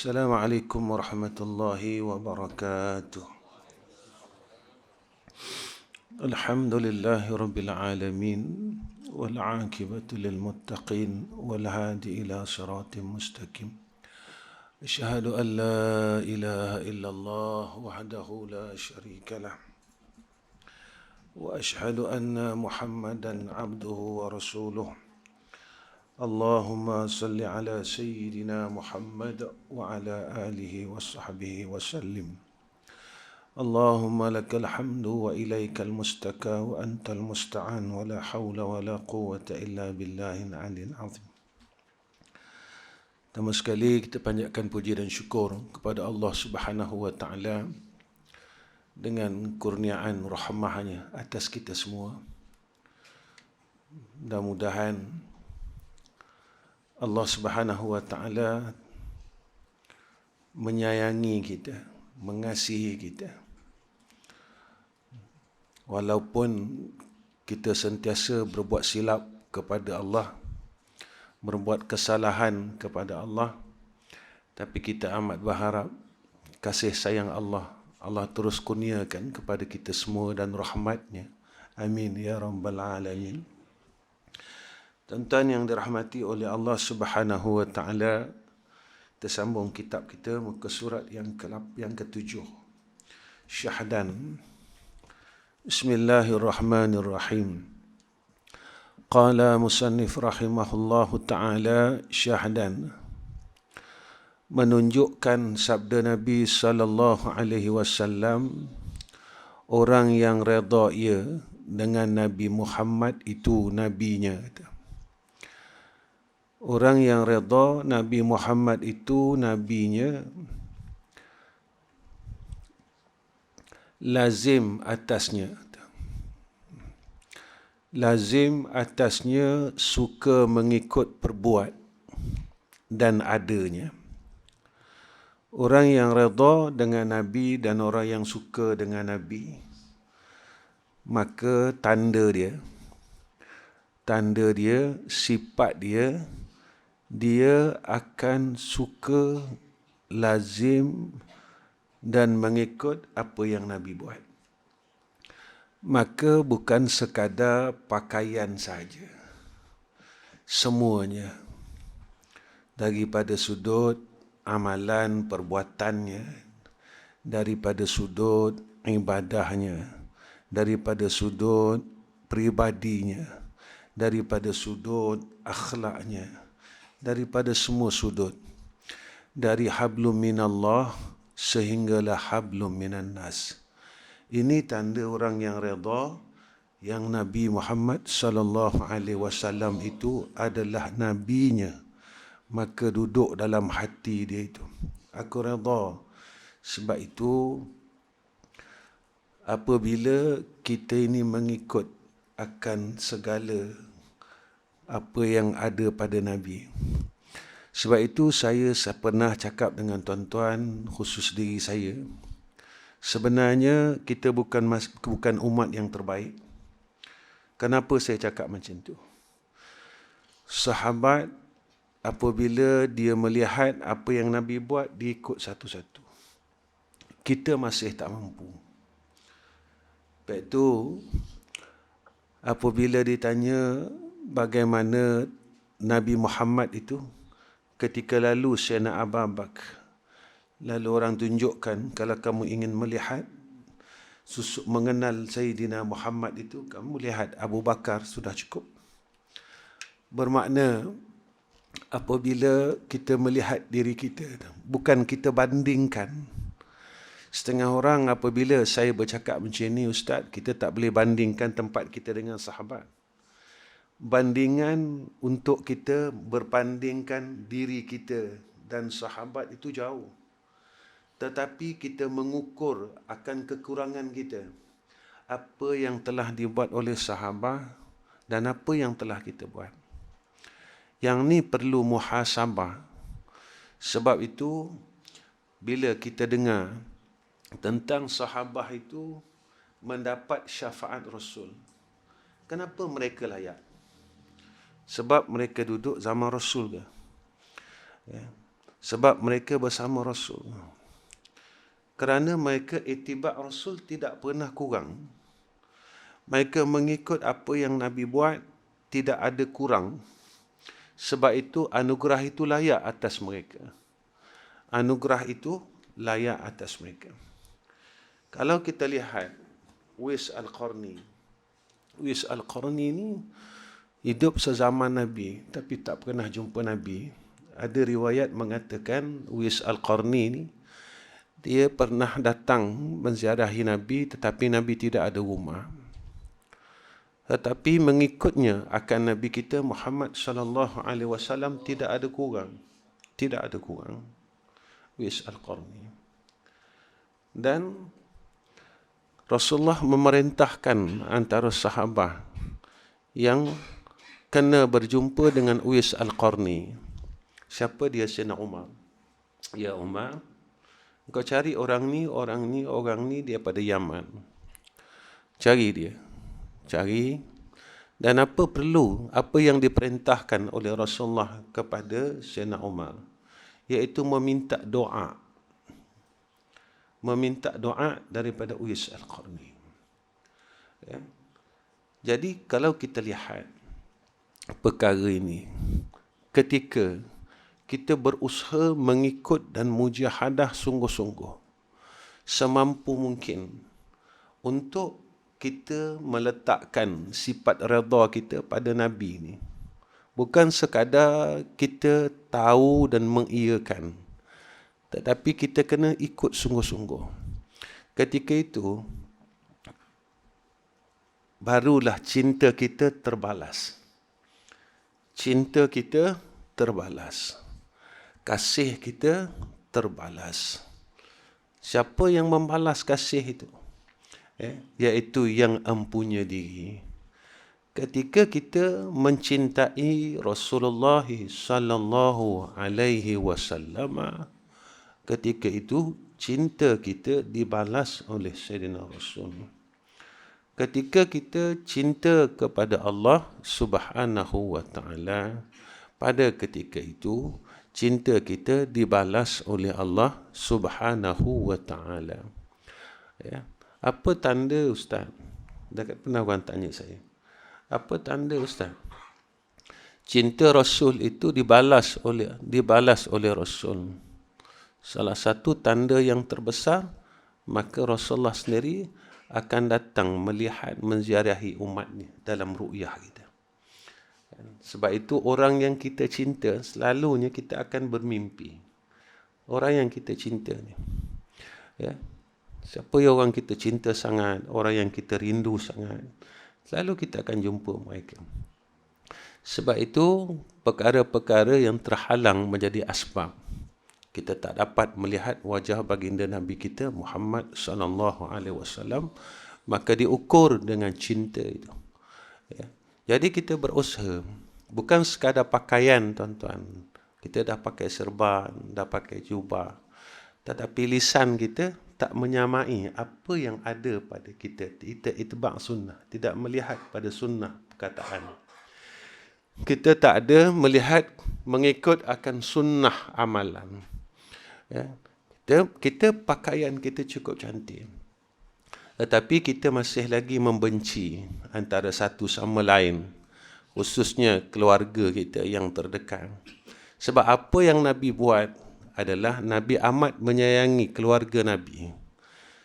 السلام عليكم ورحمة الله وبركاته. الحمد لله رب العالمين والعاقبة للمتقين والهادي إلى صراط مستقيم. أشهد أن لا إله إلا الله وحده لا شريك له وأشهد أن محمدا عبده ورسوله. اللهم صل على سيدنا محمد وعلى آله وصحبه وسلم. اللهم لك الحمد وإليك المستكى وأنت المستعان ولا حول ولا قوة إلا بالله العلي العظيم. Pertama sekali kita panjatkan puji dan syukur kepada Allah Subhanahu wa taala dengan kurniaan rahmahnya atas kita semua. Mudah-mudahan Allah Subhanahu wa taala menyayangi kita, mengasihi kita. Walaupun kita sentiasa berbuat silap kepada Allah, berbuat kesalahan kepada Allah, tapi kita amat berharap kasih sayang Allah terus kurniakan kepada kita semua dan rahmatnya. Amin ya rabbal alamin. Tuan-tuan yang dirahmati oleh Allah Subhanahu wa taala, kita sambung kitab kita muka surat yang ke-7, Syahdan. Bismillahirrahmanirrahim. Qala musannif rahimahullahu ta'ala syahdan, menunjukkan sabda Nabi sallallahu alaihi wasallam, orang yang redha ia dengan Nabi Muhammad itu nabinya. Orang yang redha Nabi Muhammad itu nabinya, lazim atasnya suka mengikut perbuat dan adanya. Orang yang redha dengan Nabi dan orang yang suka dengan Nabi, maka tanda dia, sifat dia akan suka, lazim dan mengikut apa yang Nabi buat. Maka bukan sekadar pakaian saja, semuanya, daripada sudut amalan perbuatannya, daripada sudut ibadahnya, daripada sudut pribadinya, daripada sudut akhlaknya, daripada semua sudut, dari hablum minallah sehinggalah hablum minan nas. Ini tanda orang yang redha yang Nabi Muhammad sallallahu alaihi wasallam itu adalah nabinya. Maka duduk dalam hati dia itu, aku redha. Sebab itu apabila kita ini mengikut akan segala apa yang ada pada Nabi. Sebab itu saya pernah cakap dengan tuan-tuan, khusus diri saya, sebenarnya kita bukan umat yang terbaik. Kenapa saya cakap macam tu? Sahabat apabila dia melihat apa yang Nabi buat, dia ikut satu-satu. Kita masih tak mampu. Sebab itu apabila ditanya bagaimana Nabi Muhammad itu ketika lalu Sayyidina Abu Bakar, lalu orang tunjukkan, kalau kamu ingin melihat mengenal Sayyidina Muhammad itu, kamu lihat Abu Bakar sudah cukup. Bermakna apabila kita melihat diri kita, bukan kita bandingkan. Setengah orang apabila saya bercakap macam ni, Ustaz, kita tak boleh bandingkan tempat kita dengan sahabat. Bandingan untuk kita berbandingkan diri kita dan sahabat itu jauh. Tetapi kita mengukur akan kekurangan kita, apa yang telah dibuat oleh sahabat dan apa yang telah kita buat. Yang ni perlu muhasabah. Sebab itu bila kita dengar tentang sahabat itu mendapat syafaat Rasul, kenapa mereka layak? Sebab mereka duduk zaman Rasul ke? Ya. Sebab mereka bersama Rasul. Kerana mereka ittiba' Rasul tidak pernah kurang. Mereka mengikut apa yang Nabi buat, tidak ada kurang. Sebab itu anugerah itu layak atas mereka. Anugerah itu layak atas mereka. Kalau kita lihat Uwais Al-Qarni. Uwais Al-Qarni ini hidup sezaman Nabi tapi tak pernah jumpa Nabi. Ada riwayat mengatakan Uwais Al-Qarni ini dia pernah datang menziarahi Nabi tetapi Nabi tidak ada rumah. Tetapi mengikutnya akan Nabi kita Muhammad sallallahu alaihi wasallam tidak ada kurang. Tidak ada kurang. Uwais Al-Qarni. Dan Rasulullah memerintahkan antara sahabat yang kena berjumpa dengan Uwais Al-Qarni. Siapa dia? Sayyidina Umar. Ya Umar, kau cari orang ni daripada Yaman. Cari dia. Cari. Dan apa perlu, apa yang diperintahkan oleh Rasulullah kepada Sayyidina Umar, iaitu meminta doa. Meminta doa daripada Uwais Al-Qarni. Ya. Jadi kalau kita lihat perkara ini, ketika kita berusaha mengikut dan mujahadah sungguh-sungguh, semampu mungkin untuk kita meletakkan sifat redha kita pada Nabi ini. Bukan sekadar kita tahu dan mengiyakan, tetapi kita kena ikut sungguh-sungguh. Ketika itu, barulah cinta kita terbalas. Cinta kita terbalas. Kasih kita terbalas. Siapa yang membalas kasih itu? Iaitu yang empunya diri. Ketika kita mencintai Rasulullah sallallahu alaihi wasallam, ketika itu cinta kita dibalas oleh Sayyidina Rasul. Ketika kita cinta kepada Allah Subhanahu wa taala, pada ketika itu cinta kita dibalas oleh Allah Subhanahu wa taala. Ya. Apa tanda Ustaz? Pernah orang tanya saya. Apa tanda Ustaz? Cinta Rasul itu dibalas oleh Rasul. Salah satu tanda yang terbesar, maka Rasulullah sendiri akan datang melihat, menziarahi umatnya dalam ru'yah kita. Sebab itu orang yang kita cinta, selalunya kita akan bermimpi. Orang yang kita cinta ni. Ya. Siapa yang orang kita cinta sangat, orang yang kita rindu sangat, selalu kita akan jumpa mereka. Sebab itu, perkara-perkara yang terhalang menjadi asbab. Kita tak dapat melihat wajah baginda Nabi kita Muhammad sallallahu alaihi wasallam, maka diukur dengan cinta itu. Ya. Jadi kita berusaha, bukan sekadar pakaian tuan-tuan. Kita dah pakai serban, dah pakai jubah, tetapi lisan kita tak menyamai apa yang ada pada kita. Kita itba' sunnah, tidak melihat pada sunnah perkataan. Kita tak ada melihat mengikut akan sunnah amalan. Ya. Kita pakaian kita cukup cantik, tetapi kita masih lagi membenci antara satu sama lain, khususnya keluarga kita yang terdekat. Sebab apa yang Nabi buat adalah Nabi amat menyayangi keluarga Nabi.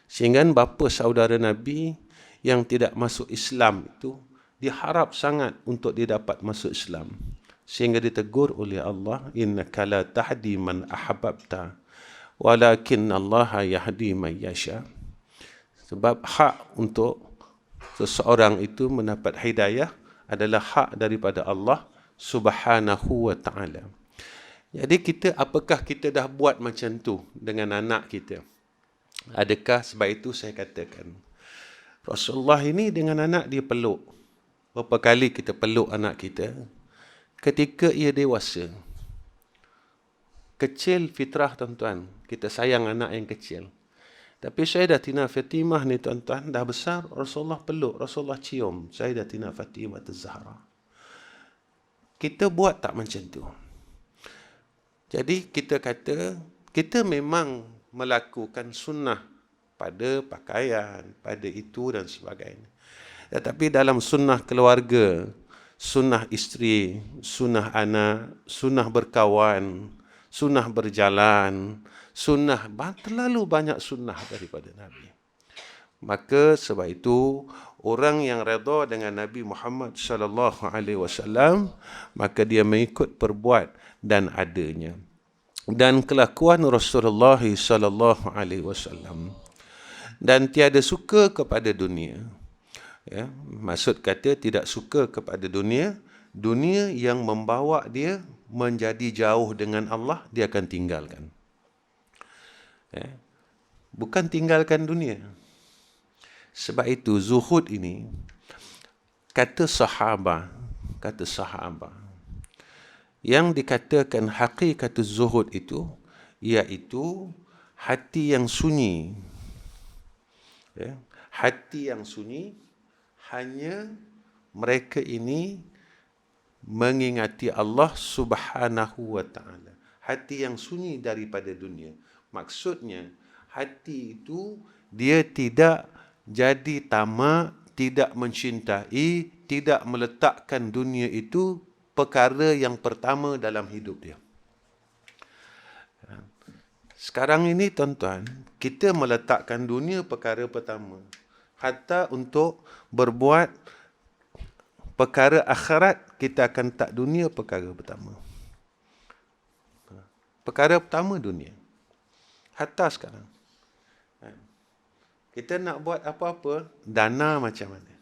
Sehingga bapa saudara Nabi yang tidak masuk Islam itu diharap sangat untuk dia dapat masuk Islam. Sehingga ditegur oleh Allah, innaka la tahdi man ahbabta walakin Allah yahdi man yasha. Sebab hak untuk seseorang itu mendapat hidayah adalah hak daripada Allah Subhanahu wa taala. Jadi apakah kita dah buat macam tu dengan anak kita? Adakah? Sebab itu saya katakan, Rasulullah ini dengan anak dia peluk. Berapa kali kita peluk anak kita? Ketika ia dewasa. Kecil fitrah tuan-tuan, kita sayang anak yang kecil. Tapi Sayyidatina Fatimah ni tuan-tuan, dah besar, Rasulullah peluk, Rasulullah cium Sayyidatina Fatimah Az-Zahra. Kita buat tak macam tu? Jadi kita kata, kita memang melakukan sunnah pada pakaian, pada itu dan sebagainya. Tetapi dalam sunnah keluarga, sunnah isteri, sunnah anak, sunnah berkawan, sunnah berjalan, sunnah, terlalu banyak sunnah daripada Nabi. Maka sebab itu orang yang redha dengan Nabi Muhammad sallallahu alaihi wasallam, maka dia mengikut perbuat dan adanya dan kelakuan Rasulullah sallallahu alaihi wasallam, dan tiada suka kepada dunia. Ya, maksud kata tidak suka kepada dunia, dunia yang membawa dia menjadi jauh dengan Allah, dia akan tinggalkan. Ya, bukan tinggalkan dunia. Sebab itu zuhud ini, kata sahabat, yang dikatakan hakikat zuhud itu, iaitu hati yang sunyi. Ya, hati yang sunyi, hanya mereka ini mengingati Allah Subhanahu wa ta'ala. Hati yang sunyi daripada dunia. Maksudnya, hati itu dia tidak jadi tamak, tidak mencintai, tidak meletakkan dunia itu perkara yang pertama dalam hidup dia. Sekarang ini tuan-tuan, kita meletakkan dunia perkara pertama. Hatta untuk berbuat perkara akhirat, kita akan tak dunia perkara pertama. Perkara pertama dunia. Hatta sekarang. Kita nak buat apa-apa, dana macam mana.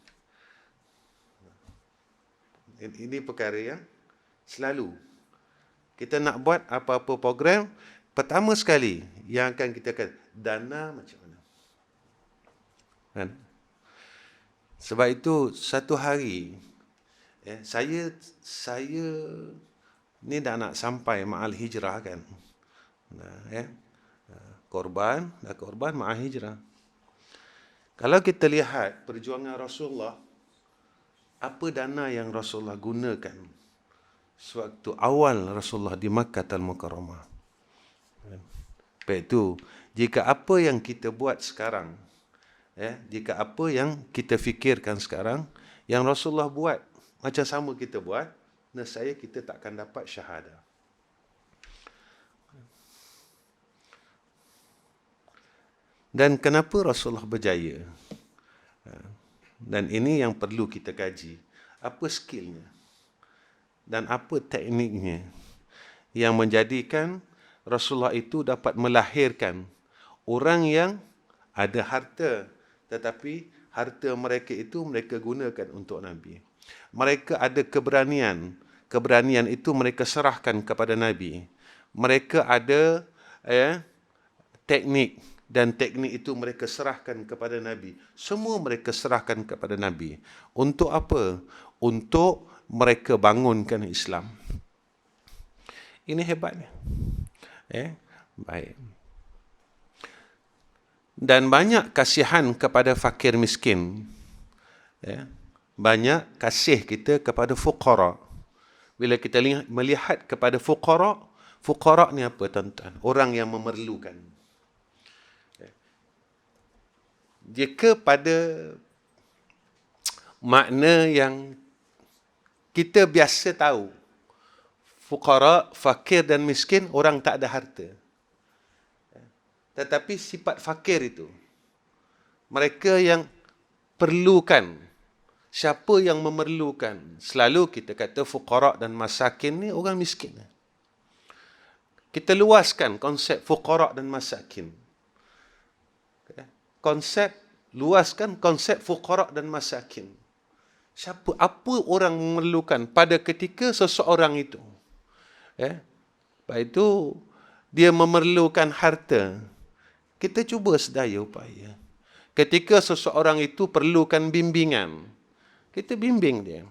Ini perkara yang selalu. Kita nak buat apa-apa program, pertama sekali yang akan kita kata, dana macam mana. Kan? Sebab itu satu hari, saya ni dah nak sampai ma'al hijrah kan. Korban ma'al hijrah. Kalau kita lihat perjuangan Rasulullah, apa dana yang Rasulullah gunakan sewaktu awal Rasulullah di Makkah Al-Mukarramah. Baik itu, jika apa yang kita buat sekarang, jika apa yang kita fikirkan sekarang, yang Rasulullah buat, macam sama kita buat, nescaya kita takkan dapat syahadah. Dan kenapa Rasulullah berjaya? Dan ini yang perlu kita kaji. Apa skillnya? Dan apa tekniknya yang menjadikan Rasulullah itu dapat melahirkan orang yang ada harta, tetapi harta mereka itu mereka gunakan untuk Nabi. Mereka ada keberanian. Keberanian itu mereka serahkan kepada Nabi. Mereka ada teknik, dan teknik itu mereka serahkan kepada Nabi. Semua mereka serahkan kepada Nabi. Untuk apa? Untuk mereka bangunkan Islam. Ini hebatnya. Baik. Dan banyak kasihan kepada fakir miskin. Banyak kasih kita kepada fuqara. Bila kita melihat kepada fuqara, fuqara ni apa tuan-tuan? Orang yang memerlukan. Jika pada makna yang kita biasa tahu, fuqara, fakir dan miskin, orang tak ada harta. Tetapi sifat fakir itu, mereka yang perlukan, siapa yang memerlukan, selalu kita kata fuqara dan masakin ni orang miskin. Kita luaskan konsep fuqara dan masakin. Luaskan konsep fuqara dan masakin. Apa orang memerlukan pada ketika seseorang itu? Lepas itu, dia memerlukan harta. Kita cuba sedaya upaya. Ketika seseorang itu perlukan bimbingan, kita bimbing dia.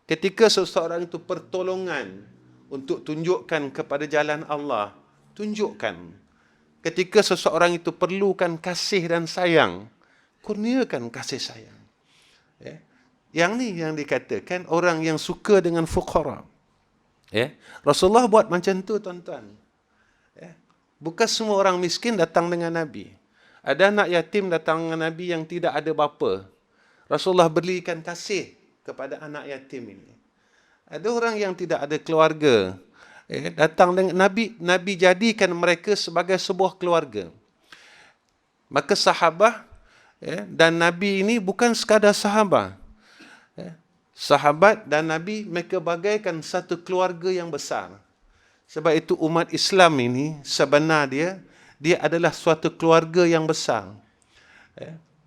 Ketika seseorang itu pertolongan untuk tunjukkan kepada jalan Allah, tunjukkan. Ketika seseorang itu perlukan kasih dan sayang, kurniakan kasih sayang. Yang ni yang dikatakan orang yang suka dengan fuqara. Rasulullah buat macam tu tuan-tuan. Bukan semua orang miskin datang dengan Nabi. Ada anak yatim datang dengan Nabi yang tidak ada bapa. Rasulullah berikan kasih kepada anak yatim ini. Ada orang yang tidak ada keluarga. Datang dengan Nabi, Nabi jadikan mereka sebagai sebuah keluarga. Maka sahabat dan Nabi ini bukan sekadar sahabat. Sahabat dan Nabi mereka bagaikan satu keluarga yang besar. Sebab itu umat Islam ini sebenarnya dia adalah suatu keluarga yang besar.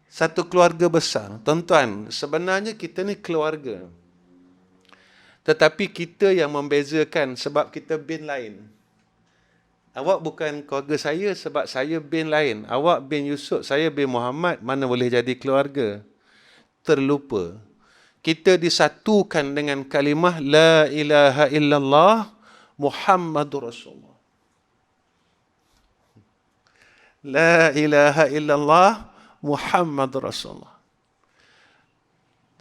Satu keluarga besar. Tuan-tuan, sebenarnya kita ni keluarga. Tetapi kita yang membezakan sebab kita bin lain. Awak bukan keluarga saya sebab saya bin lain. Awak bin Yusuf, saya bin Muhammad. Mana boleh jadi keluarga? Terlupa. Kita disatukan dengan kalimah La ilaha illallah Muhammadur Rasulullah. La ilaha illallah Muhammadur Rasulullah.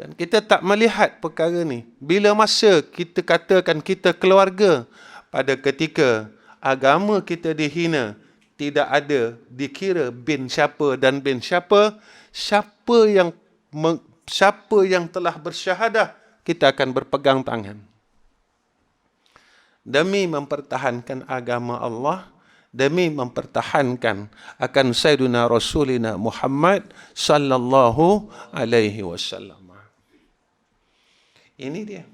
Dan kita tak melihat perkara ni. Bila masa kita katakan kita keluarga, pada ketika agama kita dihina, tidak ada dikira bin siapa dan bin siapa, siapa yang telah bersyahadah, kita akan berpegang tangan. Demi mempertahankan agama Allah, demi mempertahankan akan Sayyidina Rasulina Muhammad sallallahu alaihi wasallam. Ini dia.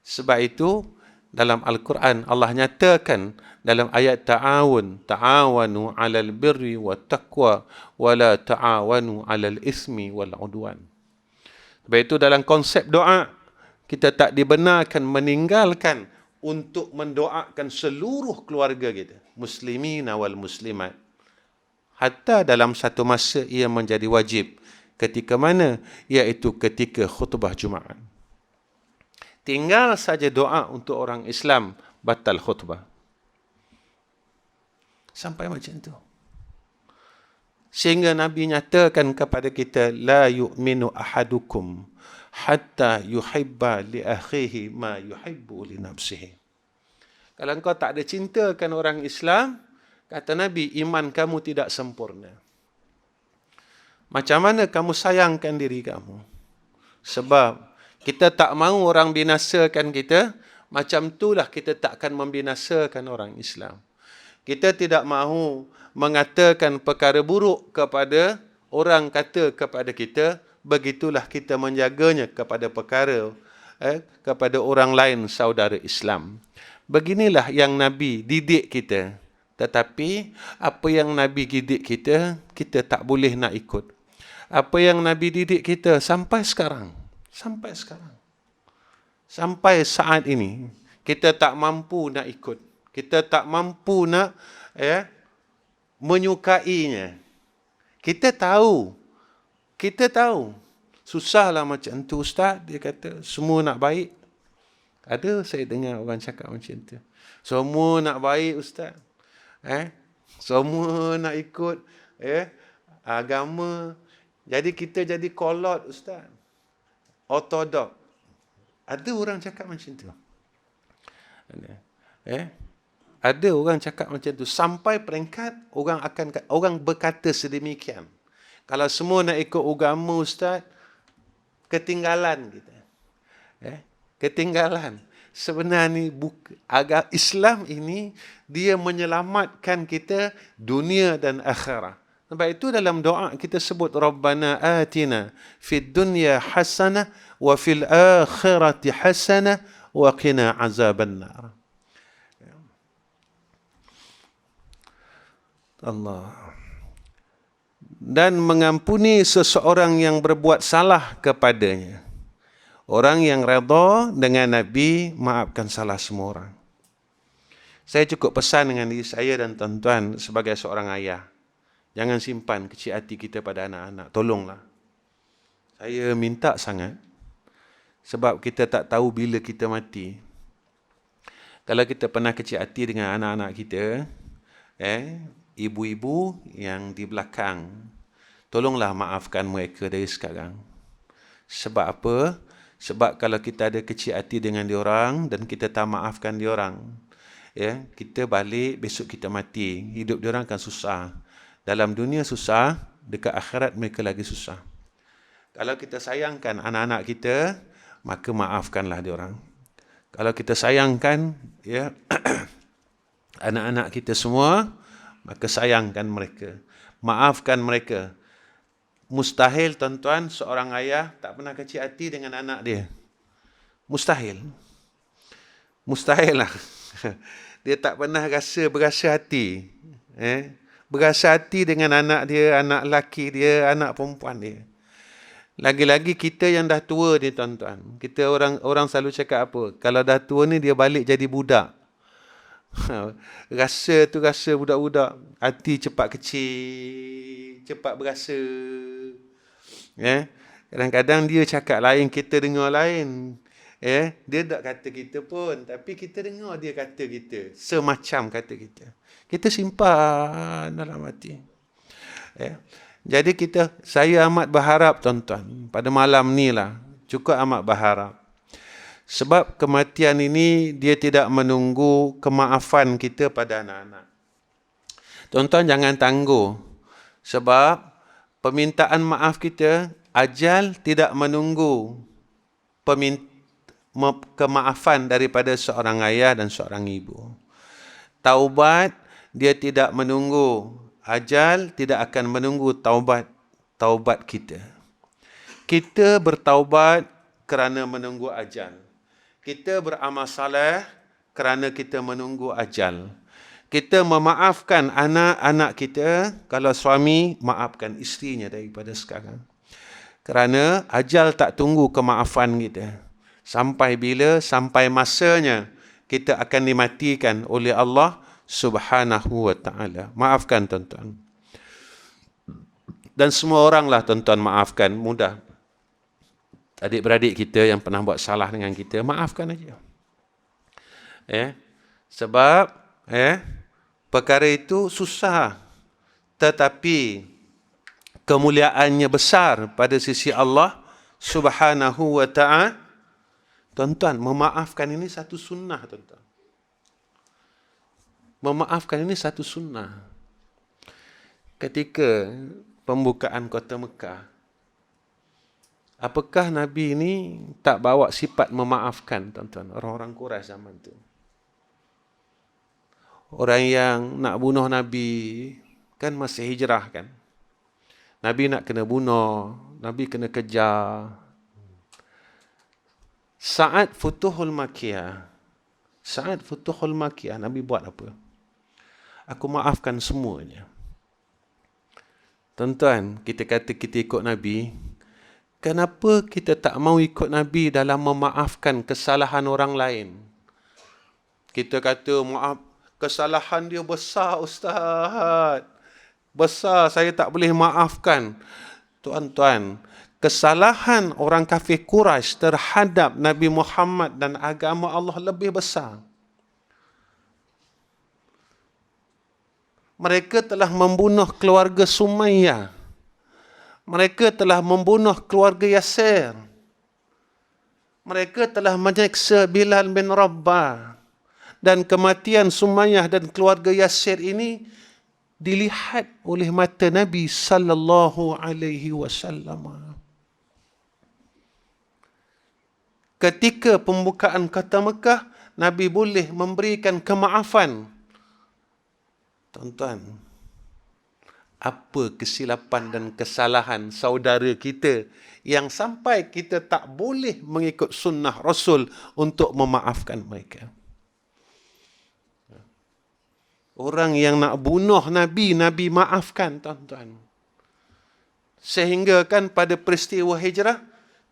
Sebab itu dalam Al-Quran Allah nyatakan dalam ayat ta'awanu 'alal birri wat taqwa wa la ta'awanu 'alal ismi wal 'udwan. Sebab itu dalam konsep doa kita tak dibenarkan meninggalkan untuk mendoakan seluruh keluarga kita, muslimin wal muslimat. Hatta dalam satu masa ia menjadi wajib. Ketika mana? Iaitu ketika khutbah Jumaat. Tinggal saja doa untuk orang Islam, batal khutbah. Sampai macam tu. Sehingga Nabi nyatakan kepada kita, La yu'minu ahadukum hatta yuhibba li akhihi ma yuhibbu li nafsihi. Kalau engkau tak ada cintakan orang Islam, kata Nabi, iman kamu tidak sempurna. Macam mana kamu sayangkan diri kamu? Sebab kita tak mahu orang binasakan kita, macam itulah kita takkan membinasakan orang Islam. Kita tidak mahu mengatakan perkara buruk kepada orang kata kepada kita, begitulah kita menjaganya kepada perkara kepada orang lain saudara Islam. Beginilah yang Nabi didik kita. Tetapi apa yang Nabi didik kita, kita tak boleh nak ikut. Apa yang Nabi didik kita sampai sekarang. Sampai sekarang. Sampai saat ini. Kita tak mampu nak ikut. Kita tak mampu nak menyukainya. Kita tahu. Kita tahu. Susahlah macam tu Ustaz. Dia kata semua nak baik. Ada saya dengar orang cakap macam tu. Semua nak baik Ustaz. Semua nak ikut agama. Jadi kita jadi kolot Ustaz. Ortodok. Ada orang cakap macam tu. Ada orang cakap macam tu. Sampai peringkat orang berkata sedemikian. Kalau semua nak ikut agama Ustaz, ketinggalan kita. Ketinggalan. Sebenarnya agama Islam ini dia menyelamatkan kita dunia dan akhirat. Sebab itu dalam doa kita sebut Rabbana atina fid dunya hasanah wa fil akhirati hasanah wa qina azabannar. Allah. Dan mengampuni seseorang yang berbuat salah kepadanya. Orang yang redha dengan Nabi, maafkan salah semua orang. Saya cukup pesan dengan diri saya dan tuan-tuan sebagai seorang ayah. Jangan simpan kecil hati kita pada anak-anak. Tolonglah. Saya minta sangat. Sebab kita tak tahu bila kita mati. Kalau kita pernah kecil hati dengan anak-anak kita, ibu-ibu yang di belakang, tolonglah maafkan mereka dari sekarang. Sebab apa? Sebab kalau kita ada kecil hati dengan diorang dan kita tak maafkan diorang, Ya, kita balik, besok kita mati. Hidup diorang akan susah. Dalam dunia susah, dekat akhirat mereka lagi susah. Kalau kita sayangkan anak-anak kita, maka maafkanlah diorang. Kalau kita sayangkan ya anak-anak kita semua, maka sayangkan mereka. Maafkan mereka. Mustahil tuan-tuan seorang ayah tak pernah kecil hati dengan anak dia. Mustahil. Mustahil lah. Dia tak pernah berasa hati. Berasa hati dengan anak dia, anak lelaki dia, anak perempuan dia. Lagi-lagi kita yang dah tua ni tuan-tuan. Kita orang selalu cakap apa? Kalau dah tua ni dia balik jadi budak. Rasa budak-budak. Hati cepat kecil, cepat berasa. Kadang-kadang dia cakap lain, kita dengar lain. Dia tak kata kita pun, tapi kita dengar dia kata kita. Semacam kata kita. Kita simpan dalam hati. Jadi saya amat berharap tuan-tuan, pada malam ni lah, cukup amat berharap. Sebab kematian ini, dia tidak menunggu kemaafan kita pada anak-anak. Tuan-tuan jangan tangguh. Sebab permintaan maaf kita, ajal tidak menunggu kemaafan daripada seorang ayah dan seorang ibu. Taubat, dia tidak menunggu. Ajal tidak akan menunggu taubat kita. Kita bertaubat kerana menunggu ajal. Kita beramal saleh kerana kita menunggu ajal. Kita memaafkan anak-anak kita, kalau suami, maafkan isterinya daripada sekarang. Kerana ajal tak tunggu kemaafan kita. Sampai bila? Sampai masanya kita akan dimatikan oleh Allah Subhanahu wa ta'ala. Maafkan tuan-tuan. Dan semua oranglah tuan-tuan maafkan. Mudah. Adik-beradik kita yang pernah buat salah dengan kita, maafkan aja. Sebab perkara itu susah. Tetapi kemuliaannya besar pada sisi Allah Subhanahu wa ta'ala. Tuan-tuan, memaafkan ini satu sunnah, tuan-tuan. Memaafkan ini satu sunnah. Ketika pembukaan kota Mekah, apakah Nabi ini tak bawa sifat memaafkan, tuan-tuan, orang-orang Quraisy zaman itu? Orang yang nak bunuh Nabi, kan masih hijrah kan? Nabi nak kena bunuh, Nabi kena kejar. Saat Futuhul Makkiyah, Nabi buat apa? Aku maafkan semuanya. Tuan-tuan, kita kata kita ikut Nabi, kenapa kita tak mau ikut Nabi dalam memaafkan kesalahan orang lain? Kita kata, maaf, kesalahan dia besar, Ustaz. Besar, saya tak boleh maafkan. Tuan-tuan, kesalahan orang kafir Quraisy terhadap Nabi Muhammad dan agama Allah lebih besar. Mereka telah membunuh keluarga Sumayyah. Mereka telah membunuh keluarga Yasir. Mereka telah menyeksa Bilal bin Rabah. Dan kematian Sumayyah dan keluarga Yasir ini dilihat oleh mata Nabi sallallahu alaihi wasallam. Ketika pembukaan kota Mekah, Nabi boleh memberikan kemaafan. Tuan-tuan, apa kesilapan dan kesalahan saudara kita yang sampai kita tak boleh mengikut sunnah Rasul untuk memaafkan mereka? Orang yang nak bunuh Nabi, Nabi maafkan, tuan-tuan. Sehingga kan pada peristiwa hijrah,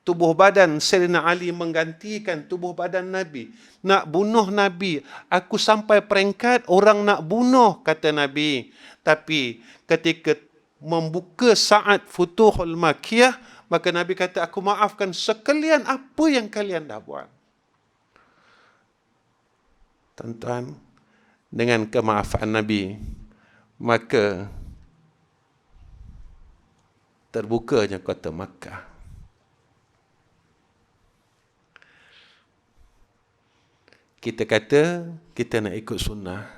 tubuh badan Sayyidina Ali menggantikan tubuh badan Nabi. Nak bunuh Nabi. Aku sampai peringkat orang nak bunuh, kata Nabi. Tapi ketika membuka saat Futuhul Makkiyah, maka Nabi kata, aku maafkan sekalian apa yang kalian dah buat. Tuan-tuan, dengan kemaafan Nabi, maka terbukanya kota Makkah. kita kata kita nak ikut sunnah,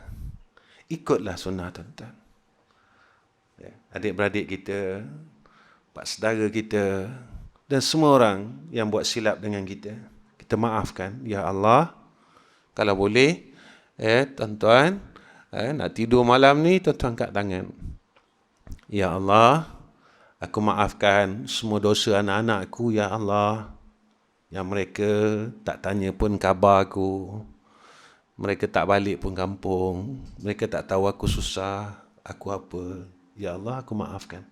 ikutlah sunnah tuan-tuan. Adik-beradik kita, pak saudara kita, dan semua orang yang buat silap dengan kita, kita maafkan. Ya Allah, kalau boleh, tuan-tuan, nak tidur malam ni, tuan-tuan angkat tangan. Ya Allah, aku maafkan semua dosa anak-anakku, ya Allah, yang mereka tak tanya pun khabar aku, mereka tak balik pun kampung, mereka tak tahu aku susah, aku apa. Ya Allah, aku maafkan.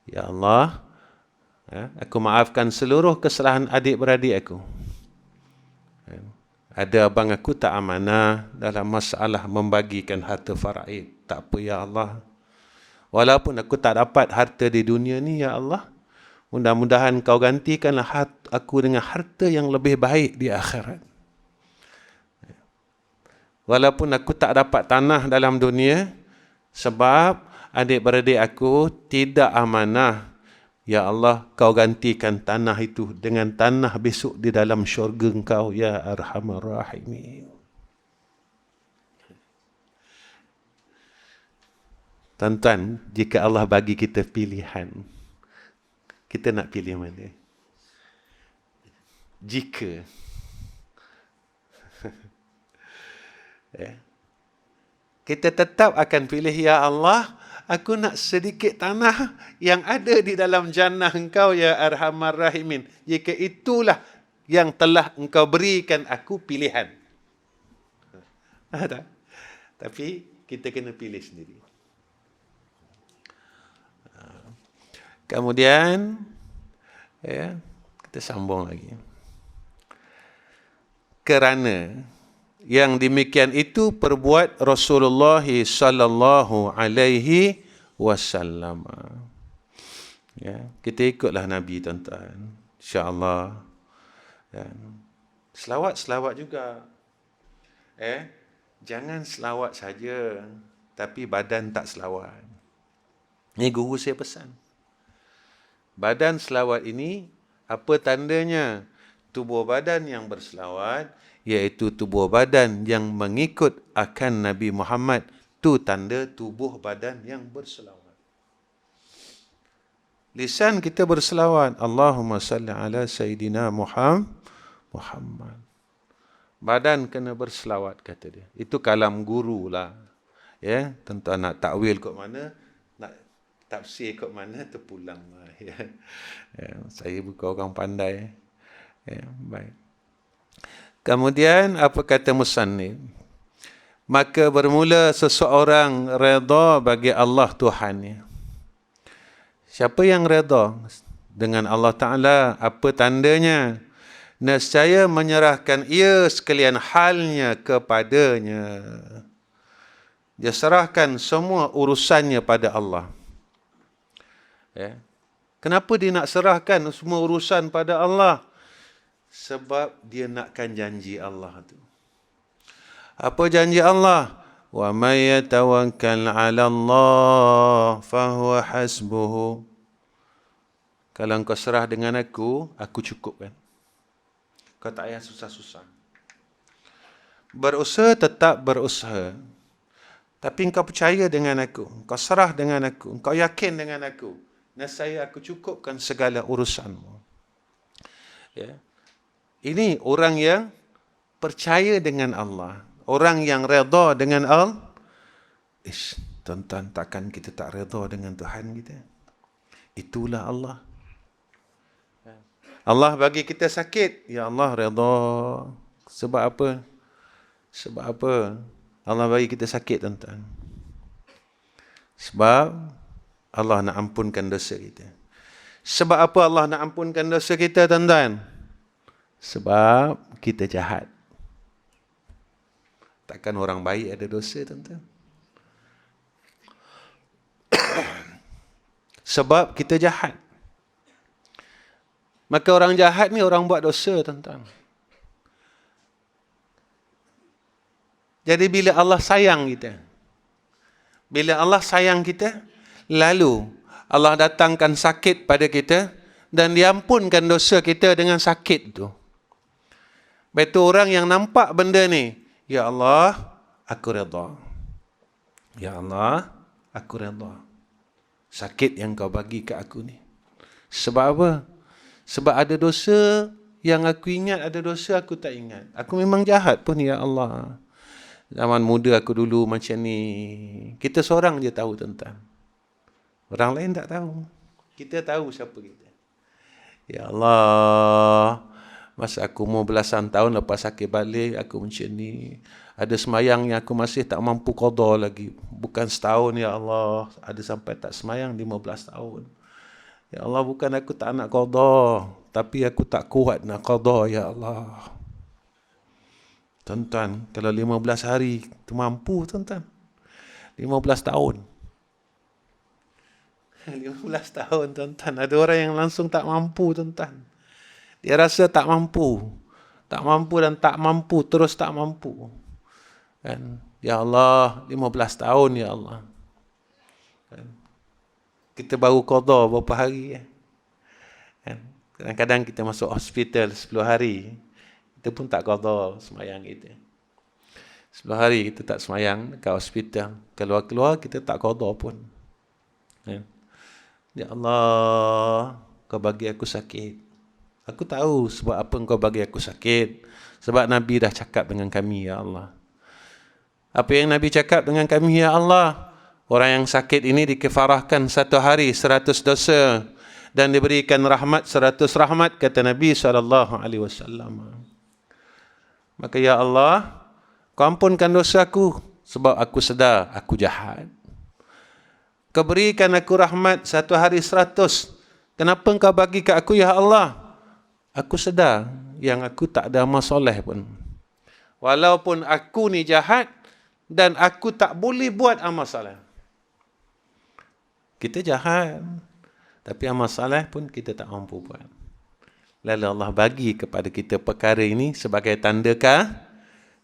Ya Allah, aku maafkan seluruh kesalahan adik-beradik aku. Ada abang aku tak amanah dalam masalah membagikan harta faraid. Tak apa, ya Allah. Walaupun aku tak dapat harta di dunia ni, ya Allah, mudah-mudahan kau gantikanlah aku dengan harta yang lebih baik di akhirat. Walaupun aku tak dapat tanah dalam dunia, sebab adik-beradik aku tidak amanah, ya Allah, kau gantikan tanah itu dengan tanah besok di dalam syurga engkau, ya Arhamar Rahimin. Tuan-tuan, jika Allah bagi kita pilihan, kita nak pilih mana? Jika kita tetap akan pilih, ya Allah, aku nak sedikit tanah yang ada di dalam jannah engkau, ya Arhamar Rahimin. Jika itulah yang telah engkau berikan aku pilihan. Tapi kita kena pilih sendiri. Kemudian, kita sambung lagi. Kerana yang demikian itu perbuat Rasulullah sallallahu alaihi wasallam. Kita ikutlah Nabi, tuan-tuan. Insya-Allah. Selawat juga. Jangan selawat saja, tapi badan tak selawat. Ini guru saya pesan. Badan selawat ini, apa tandanya? Tubuh badan yang berselawat, iaitu tubuh badan yang mengikut akan Nabi Muhammad. Itu tanda tubuh badan yang berselawat. Lisan kita berselawat, Allahumma salli ala Sayyidina Muhammad. Badan kena berselawat, kata dia. Itu kalam guru lah. Tuan-tuan nak takwil kot mana, nak tafsir kot mana, terpulang lah. Saya bukan orang pandai. Baik. Kemudian apa kata musannif? Maka bermula seseorang redha bagi Allah Tuhannya. Siapa yang redha dengan Allah Ta'ala? Apa tandanya? Nescaya menyerahkan ia sekalian halnya kepadanya. Dia serahkan semua urusannya pada Allah. Kenapa dia nak serahkan semua urusan pada Allah? Sebab dia nakkan janji Allah tu. Apa janji Allah? Wa may yatawakkal 'ala Allah fahuwa hasbuhu. Kalau engkau serah dengan aku cukupkan. Kau tak payah susah-susah. Berusaha tetap berusaha. Tapi engkau percaya dengan aku, engkau serah dengan aku, engkau yakin dengan aku, nescaya aku cukupkan segala urusanmu. Ini orang yang percaya dengan Allah. Orang yang redha dengan Allah. Tuan-tuan, takkan kita tak redha dengan Tuhan kita? Itulah Allah. Allah bagi kita sakit. Ya Allah redha. Sebab apa? Sebab apa Allah bagi kita sakit, tuan-tuan? Sebab Allah nak ampunkan dosa kita. Sebab apa Allah nak ampunkan dosa kita, tuan-tuan? Sebab kita jahat. Takkan orang baik ada dosa, tuan-tuan? Sebab kita jahat. Maka orang jahat ni orang buat dosa, tuan-tuan. Jadi bila Allah sayang kita, bila Allah sayang kita, lalu Allah datangkan sakit pada kita dan diampunkan dosa kita dengan sakit itu. Betul orang yang nampak benda ni, ya Allah, aku redha. Ya Allah, aku redha. Sakit yang kau bagi ke aku ni. Sebab apa? Sebab ada dosa yang aku ingat, ada dosa aku tak ingat. Aku memang jahat pun, ya Allah. Zaman muda aku dulu macam ni. Kita seorang je tahu tentang. Orang lain tak tahu. Kita tahu siapa kita. Ya Allah, masa aku umur belasan tahun lepas sakit balik, aku macam ni. Ada semayang yang aku masih tak mampu qada lagi. Bukan setahun, ya Allah. Ada sampai tak semayang 15 tahun. Ya Allah, bukan aku tak nak qada, tapi aku tak kuat nak qada, ya Allah. Tuan-tuan, kalau 15 hari, tu mampu, tuan-tuan. 15 tahun. 15 tahun, tuan-tuan. Ada orang yang langsung tak mampu, tuan-tuan. Dia rasa tak mampu. Tak mampu dan tak mampu, terus tak mampu. Kan? Ya Allah, 15 tahun, ya Allah. Kan? Kita baru qada berapa hari. Kan? Kadang-kadang kita masuk hospital 10 hari. Kita pun tak qada semayang kita. 10 hari kita tak semayang kat hospital. Keluar-keluar kita tak qada pun. Kan? Ya Allah, kau bagi aku sakit. Aku tahu sebab apa kau bagi aku sakit. Sebab Nabi dah cakap dengan kami, ya Allah. Apa yang Nabi cakap dengan kami, ya Allah? Orang yang sakit ini dikefarahkan 1 hari 100 dosa dan diberikan rahmat 100 rahmat, kata Nabi SAW. Maka ya Allah, kau ampunkan dosaku sebab aku sedar aku jahat. Kau berikan aku rahmat 1 hari 100. Kenapa kau bagi ke aku, ya Allah? Aku sedar yang aku tak ada amal soleh pun. Walaupun aku ni jahat dan aku tak boleh buat amal soleh. Kita jahat, tapi amal soleh pun kita tak mampu buat. Lalu Allah bagi kepada kita perkara ini sebagai tanda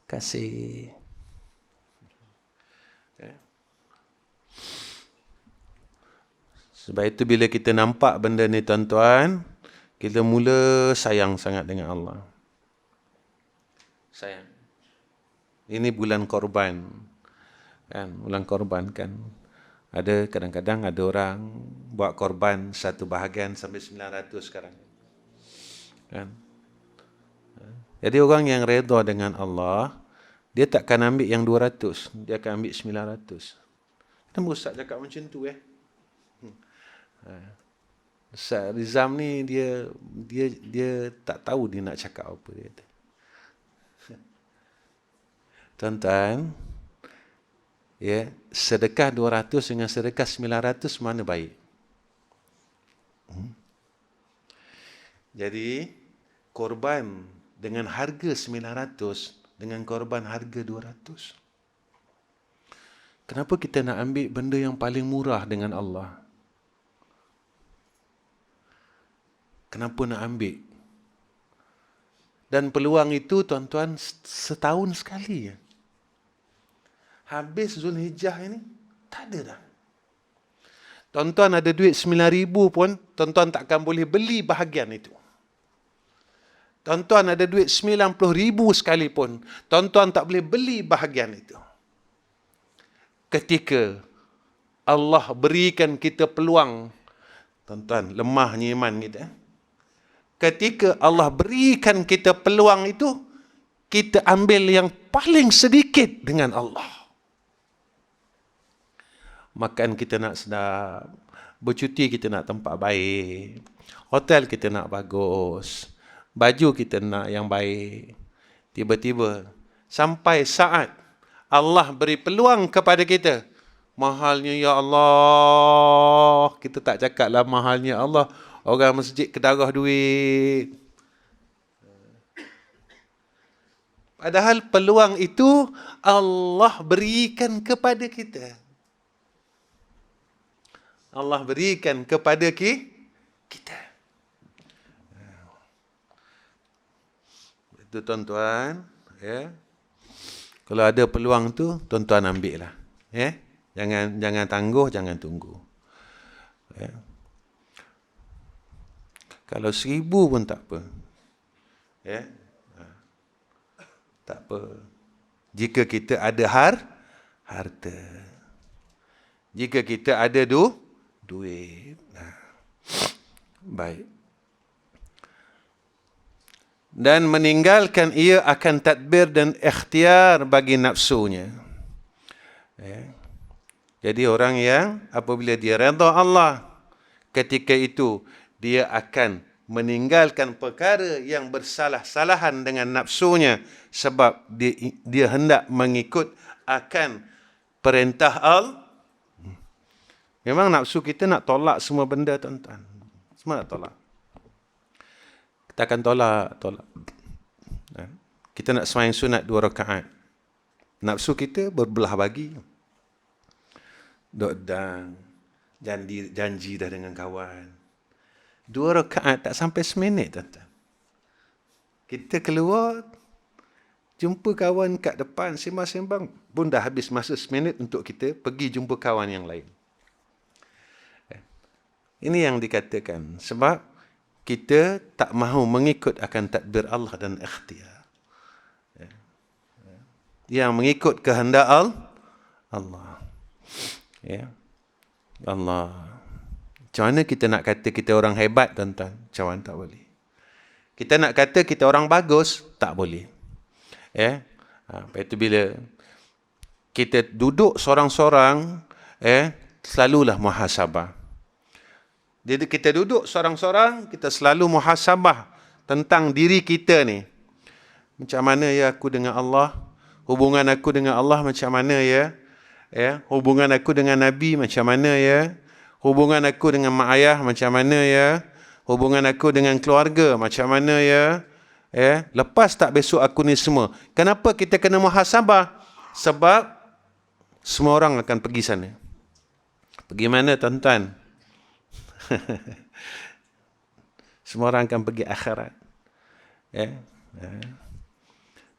kasih. Sebab itu bila kita nampak benda ni, tuan-tuan, kita mula sayang sangat dengan Allah. Sayang. Ini bulan korban. Kan, bulan korban kan. Ada kadang-kadang ada orang buat korban satu bahagian sampai 900 sekarang. Kan? Jadi orang yang redha dengan Allah, dia takkan ambil yang 200, dia akan ambil 900. Kenapa Ustaz cakap macam tu Ustaz Rizam ni dia tak tahu dia nak cakap apa dia. Tuan-tuan, ya, sedekah 200 dengan sedekah 900 mana baik? Jadi korban dengan harga 900 dengan korban harga 200. Kenapa kita nak ambil benda yang paling murah dengan Allah? Kenapa nak ambil? Dan peluang itu, tuan-tuan, setahun sekali. Habis Zulhijjah ini, tak ada dah. Tuan-tuan ada duit 9,000 pun, tuan-tuan takkan boleh beli bahagian itu. Tuan-tuan ada duit 90,000 sekalipun, tuan-tuan tak boleh beli bahagian itu. Ketika Allah berikan kita peluang, tuan-tuan, lemahnya iman kita. Ketika Allah berikan kita peluang itu, kita ambil yang paling sedikit dengan Allah. Makan kita nak sedap, bercuti kita nak tempat baik, hotel kita nak bagus, baju kita nak yang baik. Tiba-tiba sampai saat Allah beri peluang kepada kita, mahalnya ya Allah, kita tak cakaplah mahalnya Allah. Orang masjid kedarah duit. Padahal peluang itu Allah berikan kepada kita. Allah berikan kepada kita. Itu tuan-tuan, ya. Kalau ada peluang tu, tuan-tuan ambil lah. Ya. Jangan tangguh, jangan tunggu. Ya. Kalau 1,000 pun tak apa. Ya. Tak apa. Jika kita ada harta. Jika kita ada duit. Baik. Dan meninggalkan ia akan tadbir dan ikhtiar bagi nafsunya. Jadi orang yang apabila dia redha Allah, ketika itu dia akan meninggalkan perkara yang bersalah-salahan dengan nafsunya sebab dia hendak mengikut akan perintah Allah. Memang nafsu kita nak tolak semua benda, tuan-tuan. Semua nak tolak. Kita akan tolak. Kita nak sembahyang sunat 2 rakaat. Nafsu kita berbelah bagi. Dodang, janji dah dengan kawan. 2 rakaat tak sampai seminit, tuan-tuan. Kita keluar, jumpa kawan kat depan, sembang-sembang, pun dah habis masa seminit untuk kita pergi jumpa kawan yang lain. Ini yang dikatakan. Sebab kita tak mahu mengikut akan tadbir Allah dan ikhtiar. Yang mengikut kehendak Allah. Ya. Allah. Macam mana kita nak kata kita orang hebat, tuan-tuan? Macam mana tak boleh. Kita nak kata kita orang bagus, tak boleh. Ya. Lepas itu bila kita duduk sorang-sorang, selalulah muhasabah. Jadi kita duduk sorang-sorang, kita selalu muhasabah tentang diri kita ni. Macam mana ya aku dengan Allah? Hubungan aku dengan Allah macam mana ya? Hubungan aku dengan Nabi macam mana ya? Hubungan aku dengan mak ayah macam mana ya? Hubungan aku dengan keluarga macam mana ya? Lepas tak besok aku ni semua. Kenapa kita kena muhasabah? Sebab semua orang akan pergi sana. Pergi mana, tuan-tuan? Semua orang akan pergi akhirat.